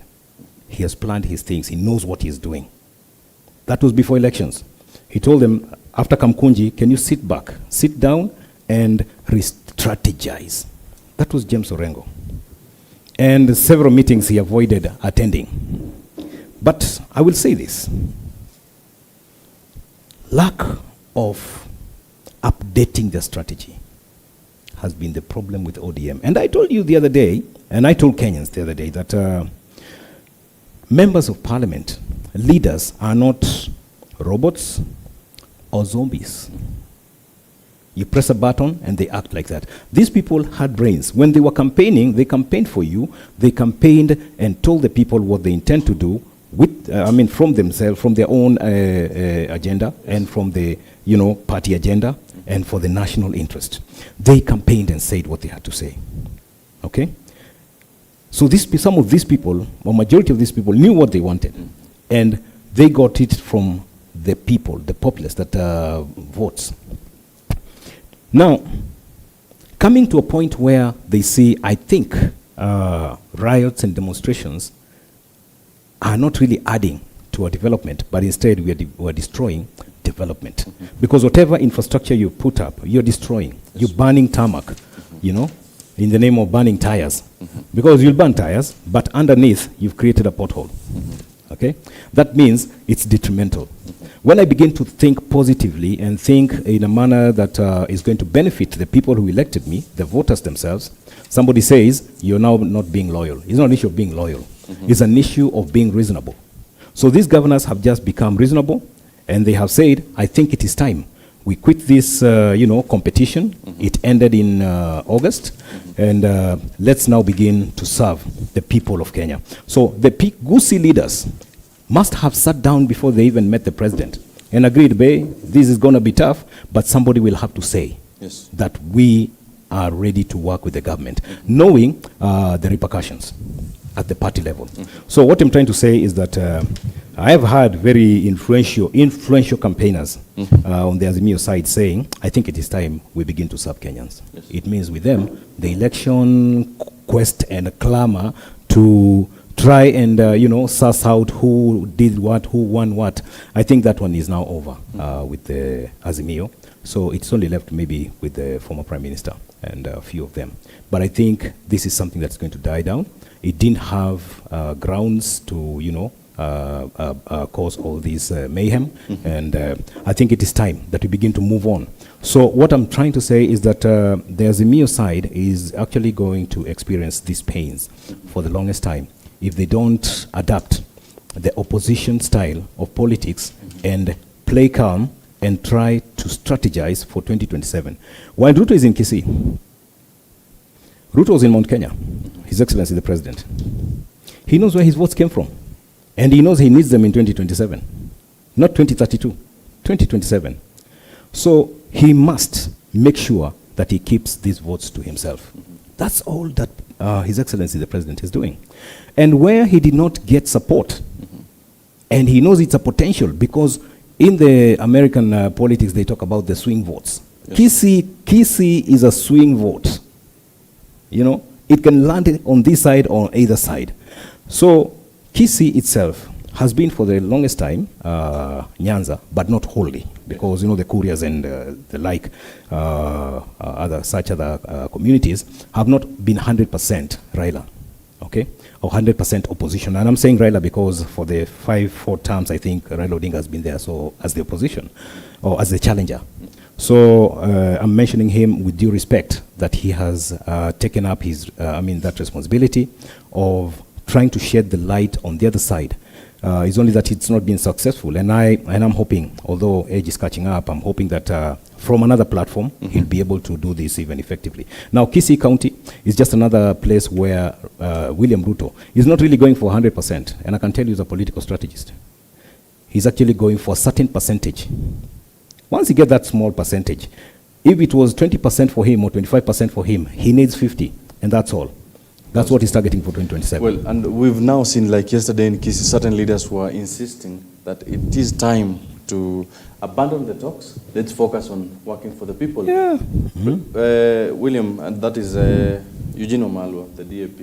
He has planned his things. He knows what he's doing. That was before elections. He told them, after Kamkunji, can you sit back, sit down, and re-strategize? That was James Orengo. And several meetings he avoided attending. But I will say this. Lack of updating the strategy has been the problem with ODM. And I told you the other day, and I told Kenyans the other day, that members of parliament, leaders, are not robots or zombies. You press a button and they act like that. These people had brains. When they were campaigning, they campaigned for you. They campaigned and told the people what they intend to do with, from themselves, from their own agenda, and from the, party agenda, and for the national interest. They campaigned and said what they had to say. Okay? So some of these people, or majority of these people, knew what they wanted. And they got it from the people, the populace that votes. Now, coming to a point where they see, I think, riots and demonstrations are not really adding to our development, but instead we are destroying development. Because whatever infrastructure you put up, you're destroying. You're burning tarmac, in the name of burning tires. Because you'll burn tires, but underneath, you've created a pothole. Okay? That means it's detrimental. When I begin to think positively and think in a manner that is going to benefit the people who elected me, the voters themselves, somebody says, you're now not being loyal. It's not an issue of being loyal. It's an issue of being reasonable. So these governors have just become reasonable, and they have said, I think it is time. We quit this, competition. It ended in August, and let's now begin to serve the people of Kenya. So the Gusi leaders must have sat down before they even met the president and agreed, this is going to be tough, but somebody will have to say that we are ready to work with the government, knowing the repercussions at the party level. So what I'm trying to say is that I have had very influential campaigners on the Azimio side saying, I think it is time we begin to serve Kenyans. It means with them, the election quest and clamor to try and, suss out who did what, who won what. I think that one is now over with the Azimio. So it's only left maybe with the former Prime Minister and a few of them. But I think this is something that's going to die down. It didn't have grounds to, cause all this mayhem. And I think it is time that we begin to move on. So what I'm trying to say is that the Azimio side is actually going to experience these pains for the longest time if they don't adapt the opposition style of politics and play calm and try to strategize for 2027. While Ruto is in Kisii, Ruto was in Mount Kenya, His Excellency the President. He knows where his votes came from. And he knows he needs them in 2027. Not 2032, 2027. So he must make sure that he keeps these votes to himself. That's all that His Excellency the President is doing. And where he did not get support, and he knows it's a potential, because in the American politics they talk about the swing votes. Kisii is a swing vote. It can land on this side or either side. So Kisii itself has been for the longest time Nyanza, but not wholly, because the Kurias and the like other communities have not been 100% Raila, okay, or 100% opposition. And I'm saying Raila because for the 4 terms, I think Raila Odinga has been there, so as the opposition or as the challenger. So I'm mentioning him with due respect that he has taken up his, that responsibility of trying to shed the light on the other side. It's only that it's not been successful, and I'm hoping, although age is catching up, I'm hoping that from another platform he'll be able to do this even effectively. Now, Kisii County is just another place where William Ruto is not really going for 100%, and I can tell you, he's a political strategist. He's actually going for a certain percentage. Once you get that small percentage, if it was 20% for him or 25% for him, he needs 50, and that's all. That's what he's targeting for 2027. Well, and we've now seen, like yesterday in Kisii, certain leaders were insisting that it is time to abandon the talks. Let's focus on working for the people. Yeah. William, and that is Eugene Wamalwa, the DAP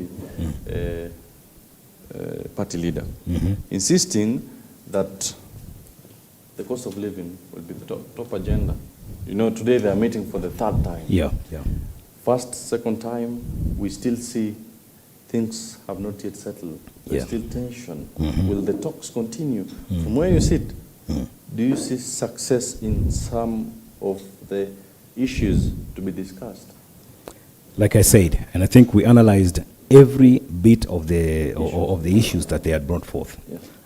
party leader, insisting that the cost of living will be the top agenda. Today they are meeting for the 3rd time. Yeah. First, second time, we still see things have not yet settled. There's still tension. Will the talks continue? From where you sit, do you see success in some of the issues to be discussed? Like I said, and I think we analyzed every bit of the issues that they had brought forth.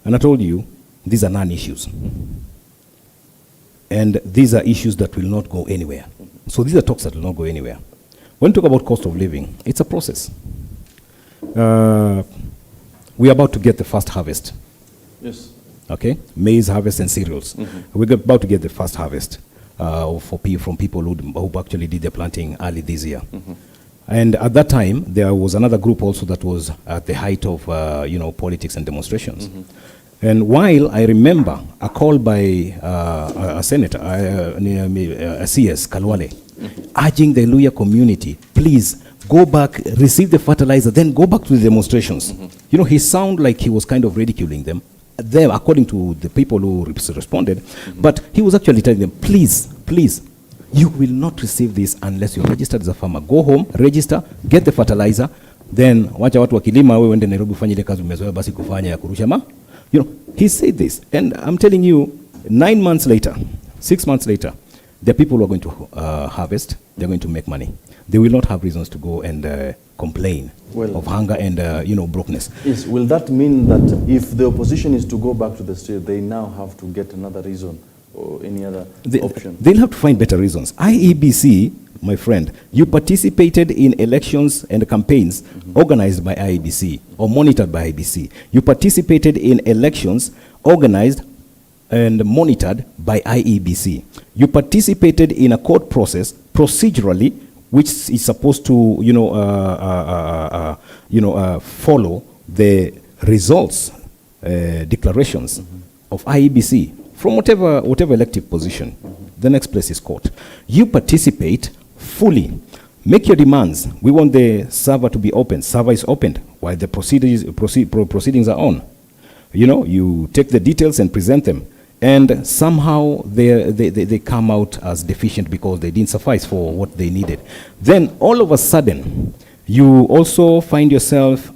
And I told you, these are non-issues. And these are issues that will not go anywhere. So these are talks that will not go anywhere. When we talk about cost of living, it's a process. We're about to get the first harvest. Yes. Okay? Maize harvest and cereals. We're about to get the first harvest from people who actually did the planting early this year. And at that time, there was another group also that was at the height of politics and demonstrations. And while I remember a call by a senator, a CS, Kalwale, urging the Luya community, please go back, receive the fertilizer, then go back to the demonstrations. He sounded like he was kind of ridiculing them, according to the people who responded. But he was actually telling them, please, you will not receive this unless you're registered as a farmer. Go home, register, get the fertilizer, then wacha watu wakilima, wewe wende Nairobi ufanye ile kazi umezoea basi kufanya ya kurusha You know, he said this, and I'm telling you, 9 months later, 6 months later, the people who are going to harvest, they're going to make money. They will not have reasons to go and complain of hunger and brokenness. Yes. Will that mean that if the opposition is to go back to the street, they now have to get another reason or any other option? They'll have to find better reasons. IEBC, my friend, you participated in elections and campaigns organized by IEBC or monitored by IEBC. You participated in elections organized and monitored by IEBC. You participated in a court process procedurally, which is supposed to, follow the results, declarations of IEBC from whatever elective position. The next place is court. You participate fully. Make your demands. We want the server to be open. Server is opened while the proceedings are on. You take the details and present them. And somehow they come out as deficient because they didn't suffice for what they needed. Then all of a sudden, you also find yourself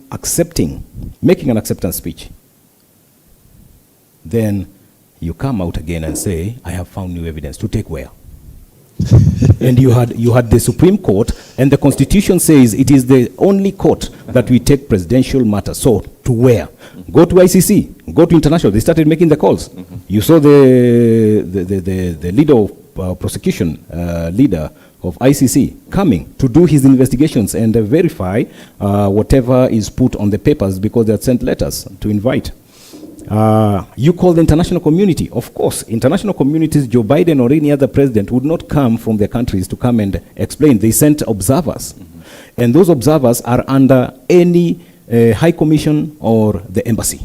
making an acceptance speech. Then you come out again and say, I have found new evidence. To take where? And you had the Supreme Court, and the Constitution says it is the only court that we take presidential matters. So to where? Go to ICC, go to international. They started making the calls. You saw the leader of prosecution, leader of ICC, coming to do his investigations and verify whatever is put on the papers, because they had sent letters to invite. You call the international community. Of course, international communities, Joe Biden or any other president would not come from their countries to come and explain. They sent observers. And those observers are under any high commission or the embassy.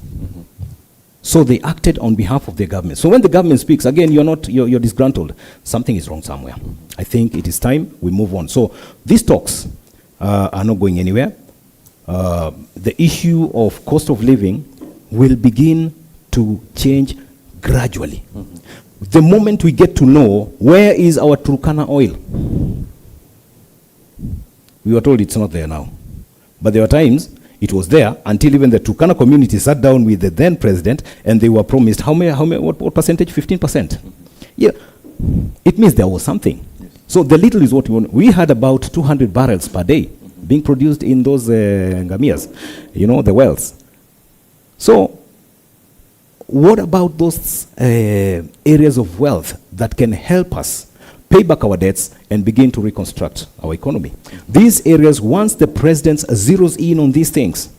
So they acted on behalf of their government. So when the government speaks, again, you're disgruntled. Something is wrong somewhere. I think it is time we move on. So these talks are not going anywhere. The issue of cost of living will begin to change gradually. The moment we get to know where is our Turkana oil, we were told it's not there now. But there were times it was there until even the Turkana community sat down with the then president and they were promised what percentage? 15%. Yeah, it means there was something. Yes. So the little is what we want. We had about 200 barrels per day being produced in those ngamias, the wells. So what about those areas of wealth that can help us pay back our debts and begin to reconstruct our economy? These areas, once the president zeroes in on these things,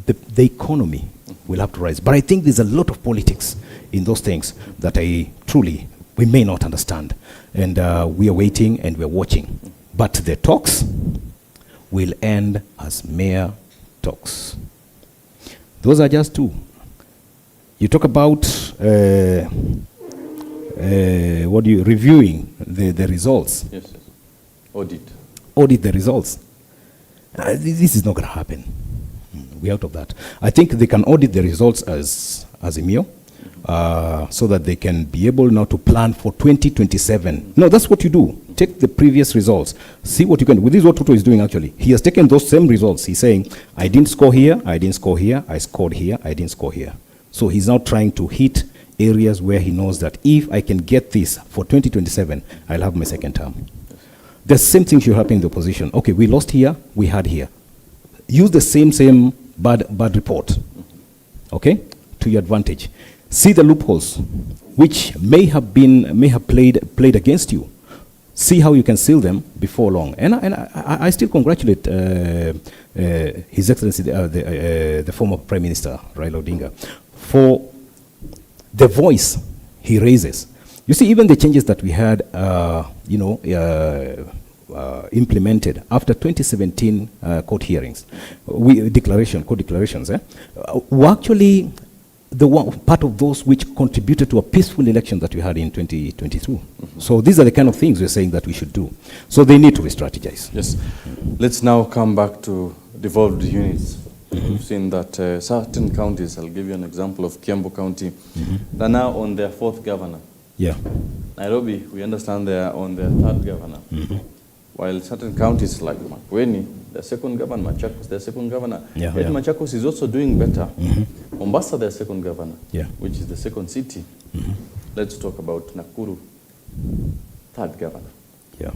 the economy will have to rise. But I think there's a lot of politics in those things that we may not understand. And we are waiting and we're watching. But the talks will end as mere talks. Those are just two. You talk about reviewing the results. Yes. Audit the results. This is not going to happen. We're out of that. I think they can audit the results as EMIO, so that they can be able now to plan for 2027. No, that's what you do. Take the previous results. See what you can do. This is what Tutu is doing actually. He has taken those same results. He's saying, I didn't score here, I didn't score here, I scored here, I didn't score here. So he's now trying to hit areas where he knows that if I can get this for 2027, I'll have my second term. The same thing should happen in the opposition. Okay, we lost here, we had here. Use the same bad report, okay, to your advantage. See the loopholes, which may have played against you. See how you can seal them before long. And I still congratulate His Excellency, the former Prime Minister, Raila Odinga, for the voice he raises. You see, even the changes that we had, implemented after 2017 court hearings, court declarations, were actually part of those which contributed to a peaceful election that we had in 2022. So these are the kind of things we're saying that we should do. So they need to re-strategize. Yes. Let's now come back to devolved units. We've seen that certain counties, I'll give you an example of Kiambu County, they're now on their fourth governor. Yeah. Nairobi, we understand they are on their third governor. While certain counties like Makueni, their second governor, Machakos, their second governor, Machakos is also doing better. Mombasa, their second governor, Yeah. which is the second city. Let's talk about Nakuru, third governor. Yeah.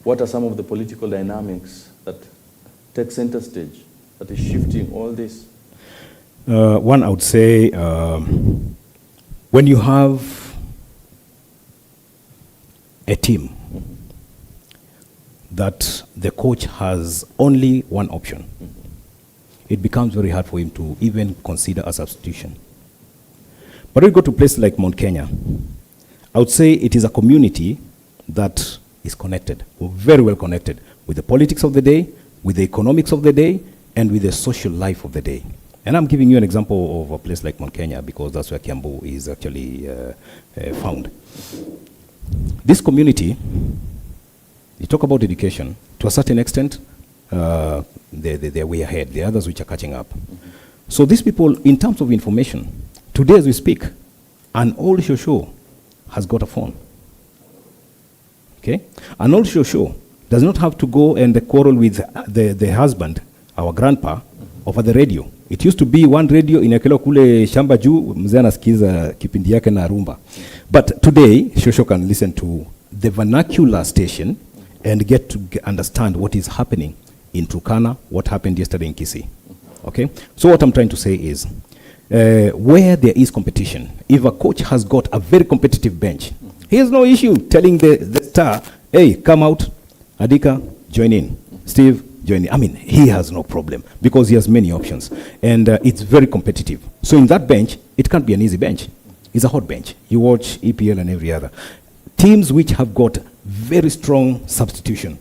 What are some of the political dynamics that take center stage, that is shifting all this? One, I would say, when you have a team that the coach has only one option, it becomes very hard for him to even consider a substitution. But when you go to places like Mount Kenya, I would say it is a community that is connected, very well connected, with the politics of the day, with the economics of the day, and with the social life of the day. And I'm giving you an example of a place like Mount Kenya because that's where Kiambu is actually found. This community, you talk about education, to a certain extent, they're way ahead. The others which are catching up. So these people, in terms of information, today as we speak, an old shosho has got a phone. Okay? An old shosho does not have to go and quarrel with the husband, our grandpa, over the radio. It used to be one radio inawekelewa kule shamba juu, mzee anasikiza kipindi yake na rumba. But today, shosho can listen to the vernacular station and get to understand what is happening in Turkana, what happened yesterday in Kisii. Okay? So what I'm trying to say is, where there is competition, if a coach has got a very competitive bench, he has no issue telling the star, hey, come out, ADIKA, join in. Steve, join in. I mean, he has no problem because he has many options. And it's very competitive. So in that bench, it can't be an easy bench. It's a hot bench. You watch EPL and every other. Teams which have got very strong substitution,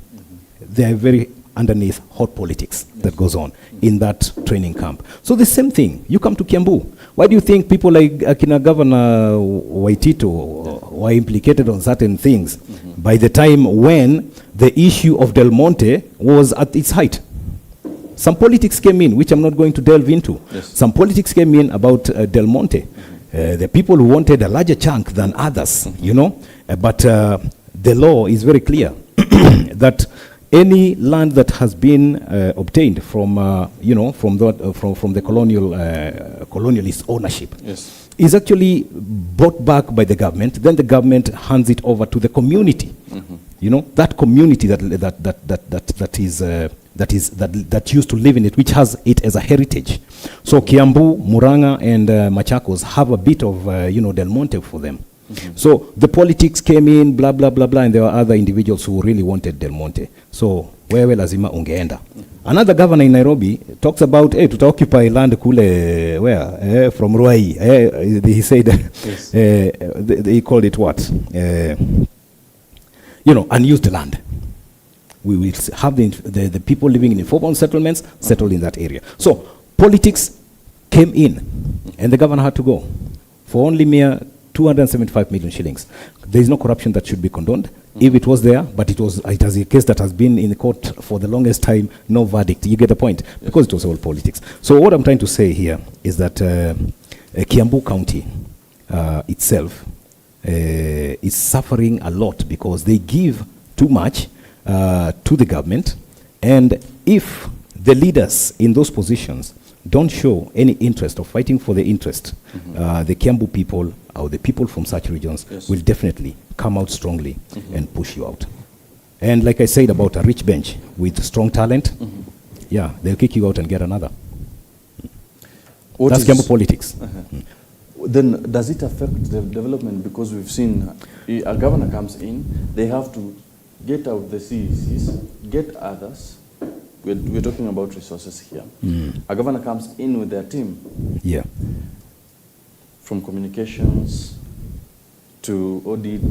they are very underneath hot politics that goes on in that training camp. So the same thing, you come to Kiambu. Why do you think people like Akina Governor Waitito were implicated on certain things by the time when the issue of Del Monte was at its height? Some politics came in, which I'm not going to delve into. Yes. Some politics came in about Del Monte. The people who wanted a larger chunk than others, you know. But the law is very clear that any land that has been obtained from, from the colonialist ownership, yes, is actually bought back by the government. Then the government hands it over to the community. You know, that community that used to live in it, which has it as a heritage. So Kiambu, Muranga, and Machakos have a bit of Del Monte for them. So the politics came in, blah, blah, blah, blah, and there were other individuals who really wanted Del Monte. So, wewe lazima ungeenda. Another governor in Nairobi talks about, hey, to occupy land kule, where? From Ruai. He said, yes. He called it what? Unused land. We will have the people living in informal settlements settled in that area. So, politics came in, and the governor had to go for only mere 275 million shillings. There is no corruption that should be condoned. If it was there, but it was a case that has been in the court for the longest time, no verdict. You get the point? Yes. Because it was all politics. So what I'm trying to say here is that Kiambu County itself is suffering a lot because they give too much to the government, and if the leaders in those positions don't show any interest of fighting for the interest, the Kiambu people or the people from such regions, yes, will definitely come out strongly and push you out. And like I said about a rich bench with strong talent, yeah, they'll kick you out and get another. That's Kiambu politics. Then does it affect the development? Because we've seen a governor comes in, they have to get out the CECs, get others. We're talking about resources here. A governor comes in with their team. Yeah. From communications to audit,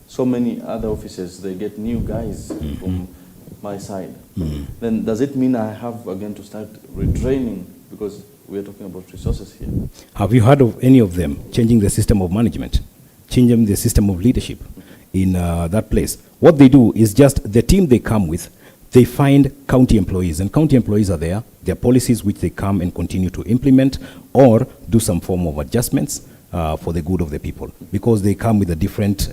so many other offices, they get new guys from my side. Then does it mean I have again to start retraining, because we're talking about resources here? Have you heard of any of them changing the system of management, changing the system of leadership in that place? What they do is just the team they come with, they find county employees, and county employees are there. There are policies which they come and continue to implement or do some form of adjustments for the good of the people, because they come with a different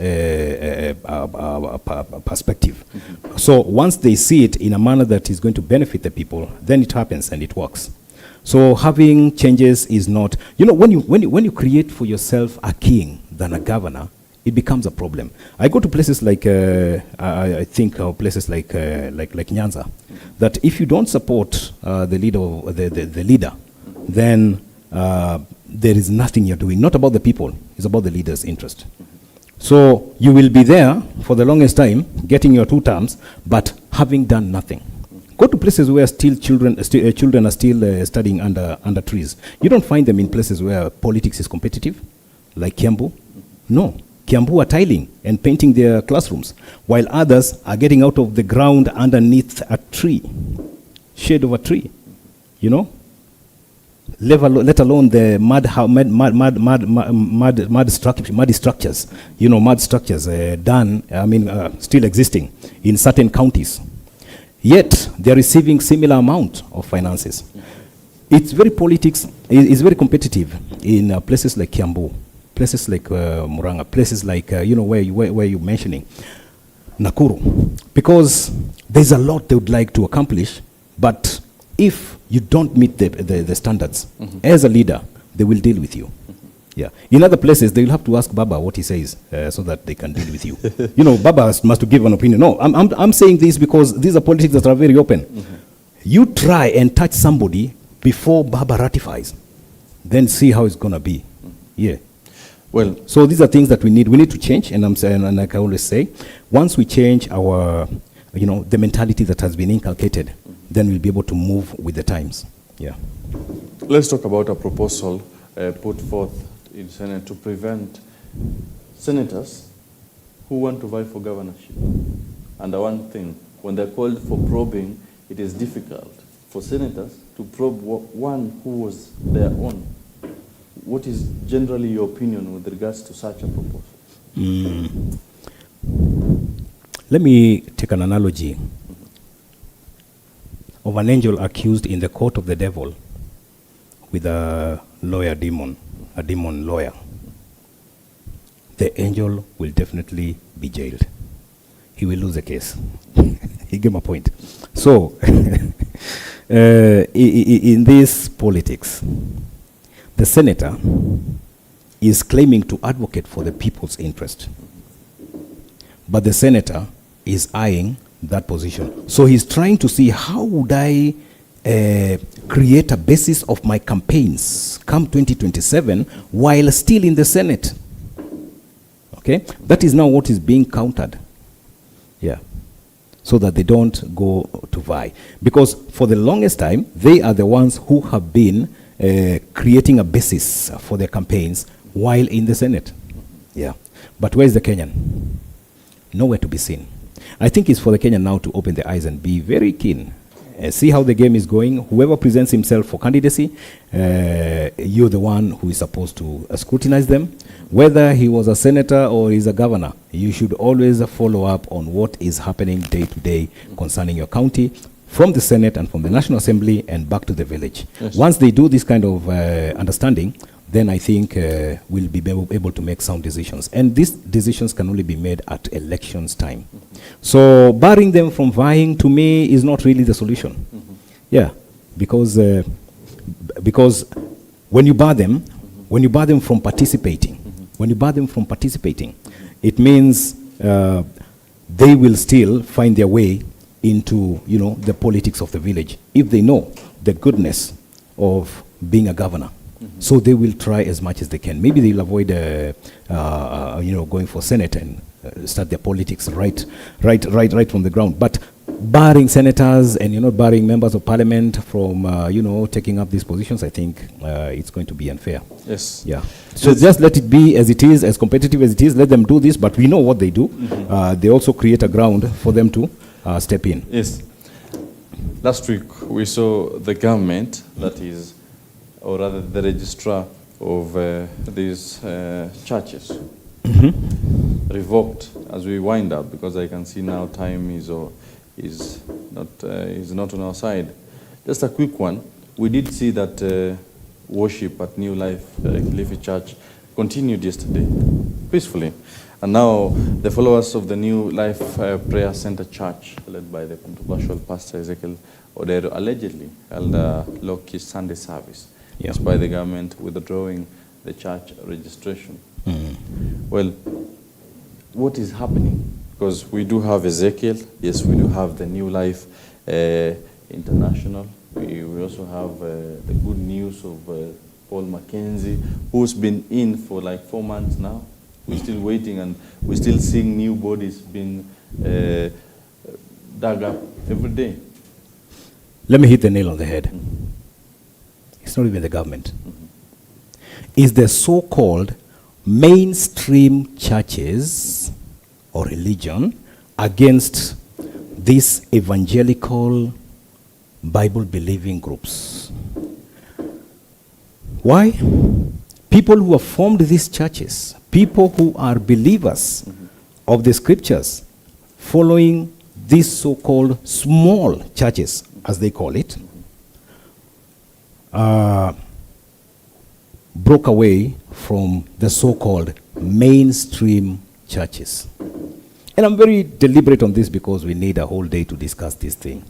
perspective. So once they see it in a manner that is going to benefit the people, then it happens and it works. So having changes is not, when you create for yourself a king than a governor, it becomes a problem. I go to places like I think places like Nyanza, that if you don't support the leader, then there is nothing you're doing. Not about the people; it's about the leader's interest. So you will be there for the longest time, getting your 2 terms, but having done nothing. Go to places where children are still studying under trees. You don't find them in places where politics is competitive, like Kiambu. No. Kiambu are tiling and painting their classrooms, while others are getting out of the ground underneath a tree, shade of a tree, let alone the mud structures, still existing in certain counties. Yet they are receiving similar amount of finances. It's very competitive in places like Kiambu, places like Muranga, places like where you're mentioning Nakuru, because there's a lot they would like to accomplish, but if you don't meet the standards as a leader, they will deal with you. Yeah. In other places, they will have to ask Baba what he says so that they can deal with you. Baba must give an opinion. No, I'm saying this because these are politics that are very open. You try and touch somebody before Baba ratifies, then see how it's going to be. Yeah. Well, so these are things that we need. We need to change, and I'm saying, and like I always say, once we change our, the mentality that has been inculcated, then we'll be able to move with the times. Yeah. Let's talk about a proposal put forth in Senate to prevent senators who want to vie for governorship. And the one thing, when they're called for probing, it is difficult for senators to probe one who was their own. What is generally your opinion with regards to such a proposal? Let me take an analogy of an angel accused in the court of the devil with a demon lawyer. The angel will definitely be jailed. He will lose the case. He gave my point. So, in this politics, the senator is claiming to advocate for the people's interest. But the senator is eyeing that position. So he's trying to see, how would I create a basis of my campaigns come 2027 while still in the Senate? Okay? That is now what is being countered. Yeah. So that they don't go to vie. Because for the longest time, they are the ones who have been creating a basis for their campaigns while in the Senate. Yeah. But where is the Kenyan? Nowhere to be seen. I think it's for the Kenyan now to open their eyes and be very keen. See how the game is going. Whoever presents himself for candidacy, you're the one who is supposed to scrutinize them. Whether he was a senator or he's a governor, you should always follow up on what is happening day to day concerning your county, from the Senate and from the National Assembly and back to the village. Yes. Once they do this kind of understanding, then I think we'll be able to make sound decisions. And these decisions can only be made at elections time. So barring them from vying, to me, is not really the solution. Yeah, because when you bar them, from participating, it means they will still find their way into, the politics of the village if they know the goodness of being a governor. So they will try as much as they can. Maybe they'll avoid, going for Senate and start their politics right from the ground. But barring senators and barring members of parliament from taking up these positions, I think it's going to be unfair. Yes. Yeah. So just let it be as it is, as competitive as it is. Let them do this, but we know what they do. They also create a ground for them to step in. Yes. Last week we saw the government, that is, or rather the registrar of these churches, revoked as we wind up, because I can see now time is not on our side. Just a quick one. We did see that worship at New Life Kilifi Church continued yesterday peacefully. And now, the followers of the New Life Prayer Center Church, led by the controversial Pastor Ezekiel Odero, allegedly held a low-key Sunday service, despite the government withdrawing the church registration. Well, what is happening? Because we do have Ezekiel, yes, we do have the New Life International. We also have the good news of Paul Mackenzie, who's been in for like 4 months now. We're still waiting, and we're still seeing new bodies being dug up every day. Let me hit the nail on the head. It's not even the government. It's the so-called mainstream churches or religion against these evangelical Bible-believing groups. Why? People who have formed these churches, people who are believers of the scriptures, following these so-called small churches, as they call it, broke away from the so-called mainstream churches. And I'm very deliberate on this because we need a whole day to discuss this thing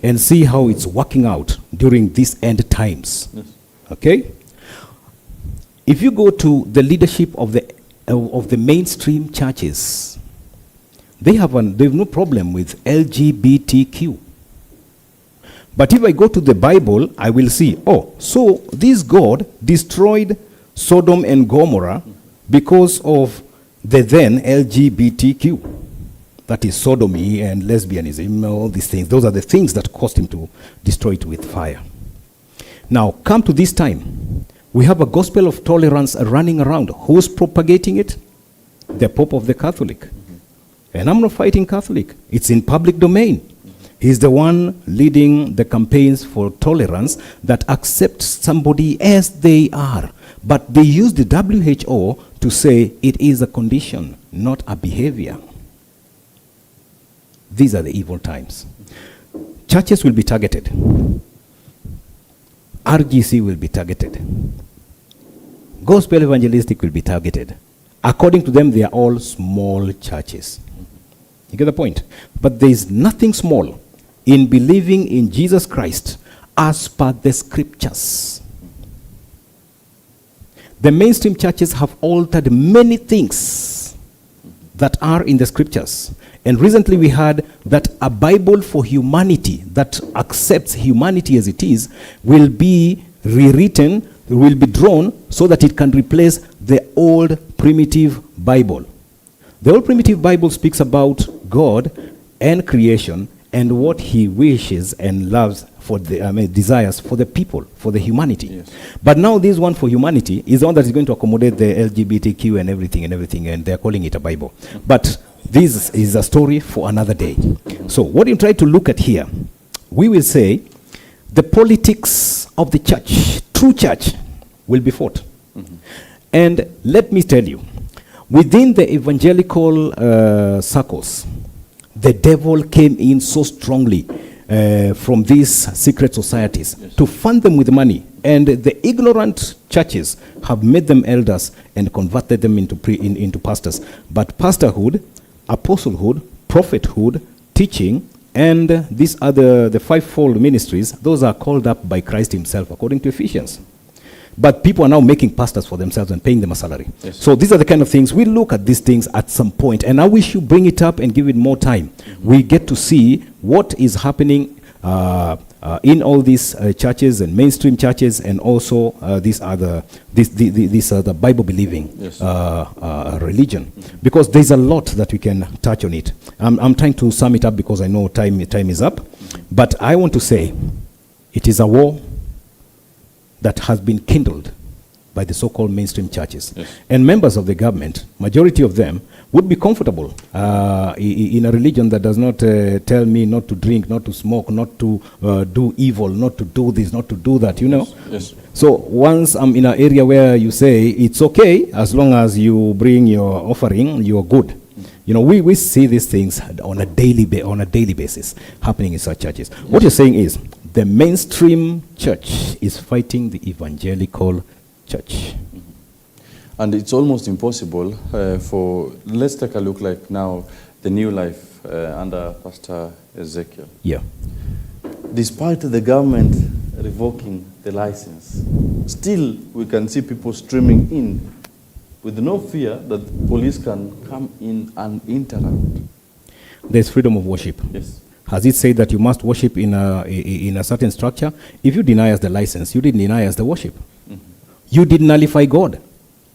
and see how it's working out during these end times. Yes. Okay? If you go to the leadership of the mainstream churches, they have no problem with LGBTQ. But if I go to the Bible, I will see, so this God destroyed Sodom and Gomorrah because of the then LGBTQ. That is sodomy and lesbianism, all these things. Those are the things that caused him to destroy it with fire. Now, come to this time. We have a gospel of tolerance running around. Who's propagating it? The Pope of the Catholic. And I'm not fighting Catholic. It's in public domain. He's the one leading the campaigns for tolerance that accepts somebody as they are. But they use the WHO to say it is a condition, not a behavior. These are the evil times. Churches will be targeted. RGC will be targeted. Gospel evangelistic will be targeted. According to them, they are all small churches. You get the point? But there is nothing small in believing in Jesus Christ as per the scriptures. The mainstream churches have altered many things that are in the scriptures. And recently we heard that a Bible for humanity that accepts humanity as it is will be rewritten, will be drawn so that it can replace the old primitive Bible. The old primitive Bible speaks about God and creation and what he wishes and loves for the desires for the people, for the humanity. Yes. But now this one for humanity is the one that is going to accommodate the LGBTQ and everything, and they're calling it a Bible. But this is a story for another day. So what you try to look at here, we will say the politics of the church, true church, will be fought. And let me tell you, within the evangelical circles, the devil came in so strongly from these secret societies to fund them with money. And the ignorant churches have made them elders and converted them into pastors. But pastorhood, apostlehood, prophethood, teaching, and these other, the fivefold ministries, those are called up by Christ himself, according to Ephesians. But people are now making pastors for themselves and paying them a salary. Yes. So these are the kind of things, we look at these things at some point, and I wish you bring it up and give it more time. We get to see what is happening in all these churches and mainstream churches, and also these other Bible-believing religion. Because there's a lot that we can touch on it. I'm trying to sum it up because I know time is up. But I want to say it is a war that has been kindled by the so-called mainstream churches. Yes. And members of the government, majority of them, would be comfortable in a religion that does not tell me not to drink, not to smoke, not to do evil, not to do this, not to do that, you know? Yes. So once I'm in an area where you say it's okay, as long as you bring your offering, you're good. You know, we see these things on a daily basis happening in such churches. Yes. What you're saying is, the mainstream church is fighting the evangelical church. And it's almost impossible for, let's take a look like now, the new life under Pastor Ezekiel. Yeah. Despite the government revoking the license, still we can see people streaming in with no fear that police can come in and interrupt. There's freedom of worship. Yes. Has it said that you must worship in a certain structure? If you deny us the license, you didn't deny us the worship. Mm-hmm. You did nullify God.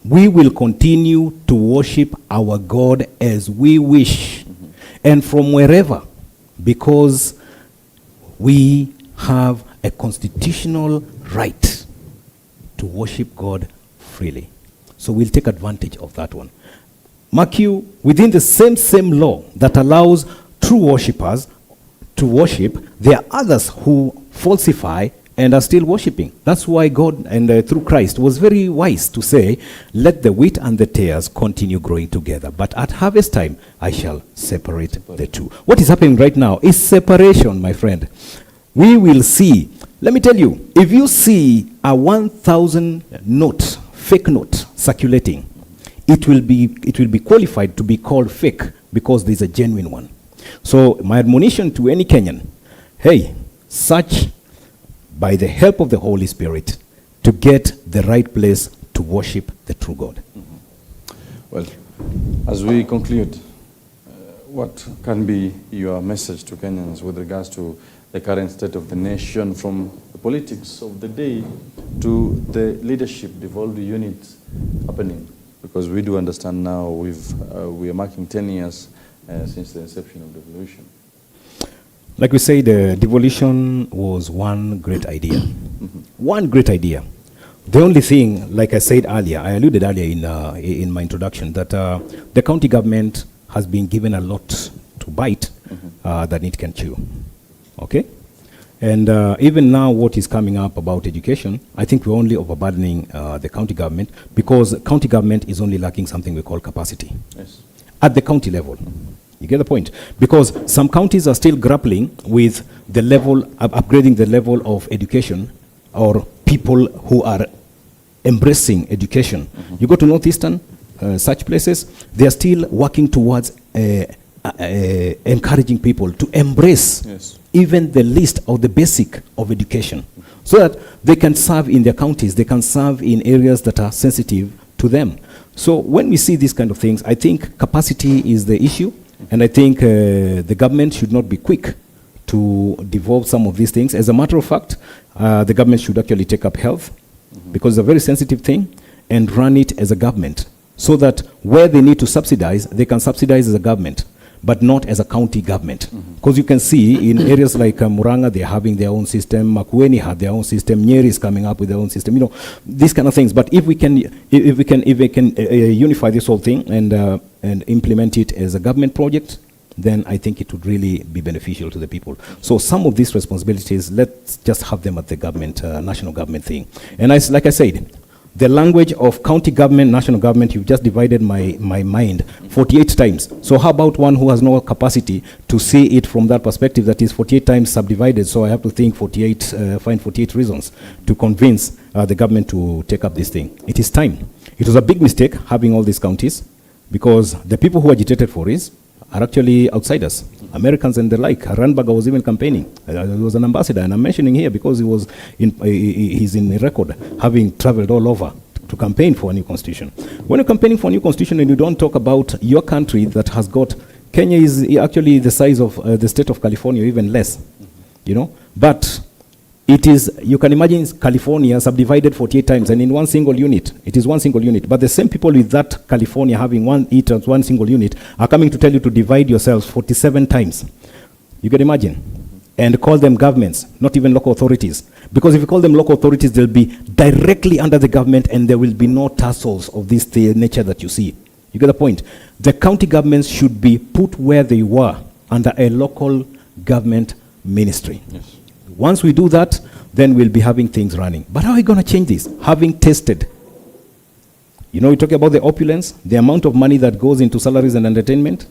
We will continue to worship our God as we wish, mm-hmm. and from wherever, because we have a constitutional right to worship God freely. So we'll take advantage of that one. Mark you, within the same law that allows true worshippers to worship, there are others who falsify and are still worshiping. That's why God, and through Christ, was very wise to say, let the wheat and the tares continue growing together. But at harvest time, I shall separate the two. What is happening right now is separation, my friend. We will see. Let me tell you, if you see a 1,000 note, fake note circulating, it will be qualified to be called fake because there's a genuine one. So my admonition to any Kenyan, hey, search by the help of the Holy Spirit to get the right place to worship the true God. Mm-hmm. Well, as we conclude, what can be your message to Kenyans with regards to the current state of the nation, from the politics of the day to the leadership devolved units happening? Because we do understand now we are marking 10 years since the inception of devolution. Like we say, the devolution was one great idea. Mm-hmm. One great idea. The only thing, like I said earlier, I alluded earlier in my introduction, that the county government has been given a lot to bite, mm-hmm. That it can chew. Okay? And even now what is coming up about education, I think we're only overburdening the county government, because county government is only lacking something we call capacity. Yes. At the county level. You get the point? Because some counties are still grappling with the level, upgrading the level of education, or people who are embracing education. Mm-hmm. You go to Northeastern, such places, they are still working towards encouraging people to embrace, yes, even the least of the basic of education, so that they can serve in their counties, they can serve in areas that are sensitive to them. So when we see these kind of things, I think capacity is the issue, and I think the government should not be quick to devolve some of these things. As a matter of fact, the government should actually take up health, mm-hmm. because it's a very sensitive thing, and run it as a government, so that where they need to subsidize, they can subsidize as a government, but not as a county government. Because you can see in areas like Muranga, they're having their own system, Makueni had their own system, Nyeri is coming up with their own system, these kind of things. But if we can unify this whole thing and implement it as a government project, then I think it would really be beneficial to the people. So some of these responsibilities, let's just have them at the government, national government thing. And like I said, the language of county government, national government, you've just divided my mind 48 times. So how about one who has no capacity to see it from that perspective, that is 48 times subdivided? So I have to think find 48 reasons to convince the government to take up this thing. It is time. It was a big mistake having all these counties, because the people who agitated for this are actually outsiders, Americans and the like. Ranbaga was even campaigning. He was an ambassador, and I'm mentioning here because he's in record, having traveled all over to campaign for a new constitution. When you're campaigning for a new constitution and you don't talk about your country that has got, Kenya is actually the size of the state of California, even less, but it is, you can imagine California subdivided 48 times, and in one single unit. It is one single unit. But the same people with that California having one single unit are coming to tell you to divide yourselves 47 times. You can imagine. And call them governments, not even local authorities. Because if you call them local authorities, they'll be directly under the government, and there will be no tassels of this nature that you see. You get the point? The county governments should be put where they were, under a local government ministry. Yes. Once we do that, then we'll be having things running. But how are we going to change this? Having tested. We're talking about the opulence, the amount of money that goes into salaries and entertainment.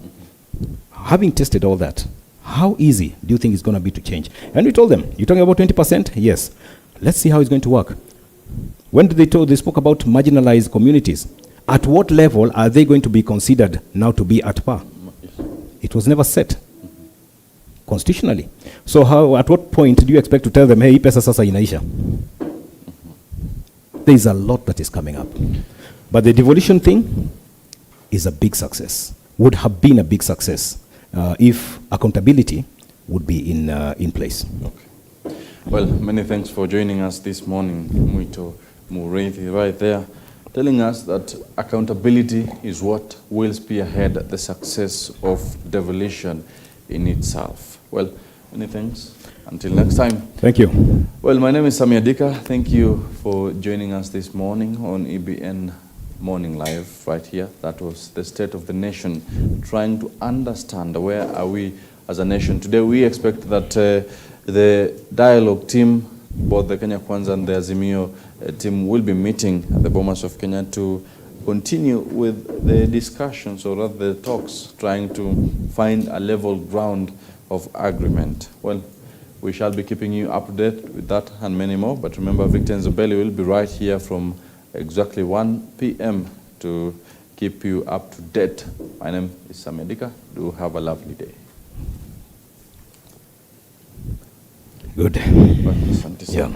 Having tested all that, how easy do you think it's going to be to change? And we told them, you're talking about 20%? Yes. Let's see how it's going to work. When they spoke about marginalized communities. at what level are they going to be considered now to be at par? It was never set constitutionally. So at what point do you expect to tell them, hey, pesa sasa inaisha? There is a lot that is coming up. But the devolution thing is a big success, would have been a big success if accountability would be in place. Okay. Well, many thanks for joining us this morning, MUITO MUREITHI, right there, telling us that accountability is what will spearhead the success of devolution in itself. Well, many thanks. Until next time. Thank you. Well, my name is SAMMY ADIKA. Thank you for joining us this morning on EBN Morning Live right here. That was the state of the nation, trying to understand where are we as a nation. Today we expect that the dialogue team, both the Kenya Kwanza and the Azimio team, will be meeting at the Bomas of Kenya to continue with the discussions, or rather the talks, trying to find a level ground of agreement. Well, we shall be keeping you up to date with that and many more. But remember, Victor Nzobeli will be right here from exactly 1 p.m. to keep you up to date. My name is SAMMY ADIKA. Do have a lovely day. Good. Well, yeah.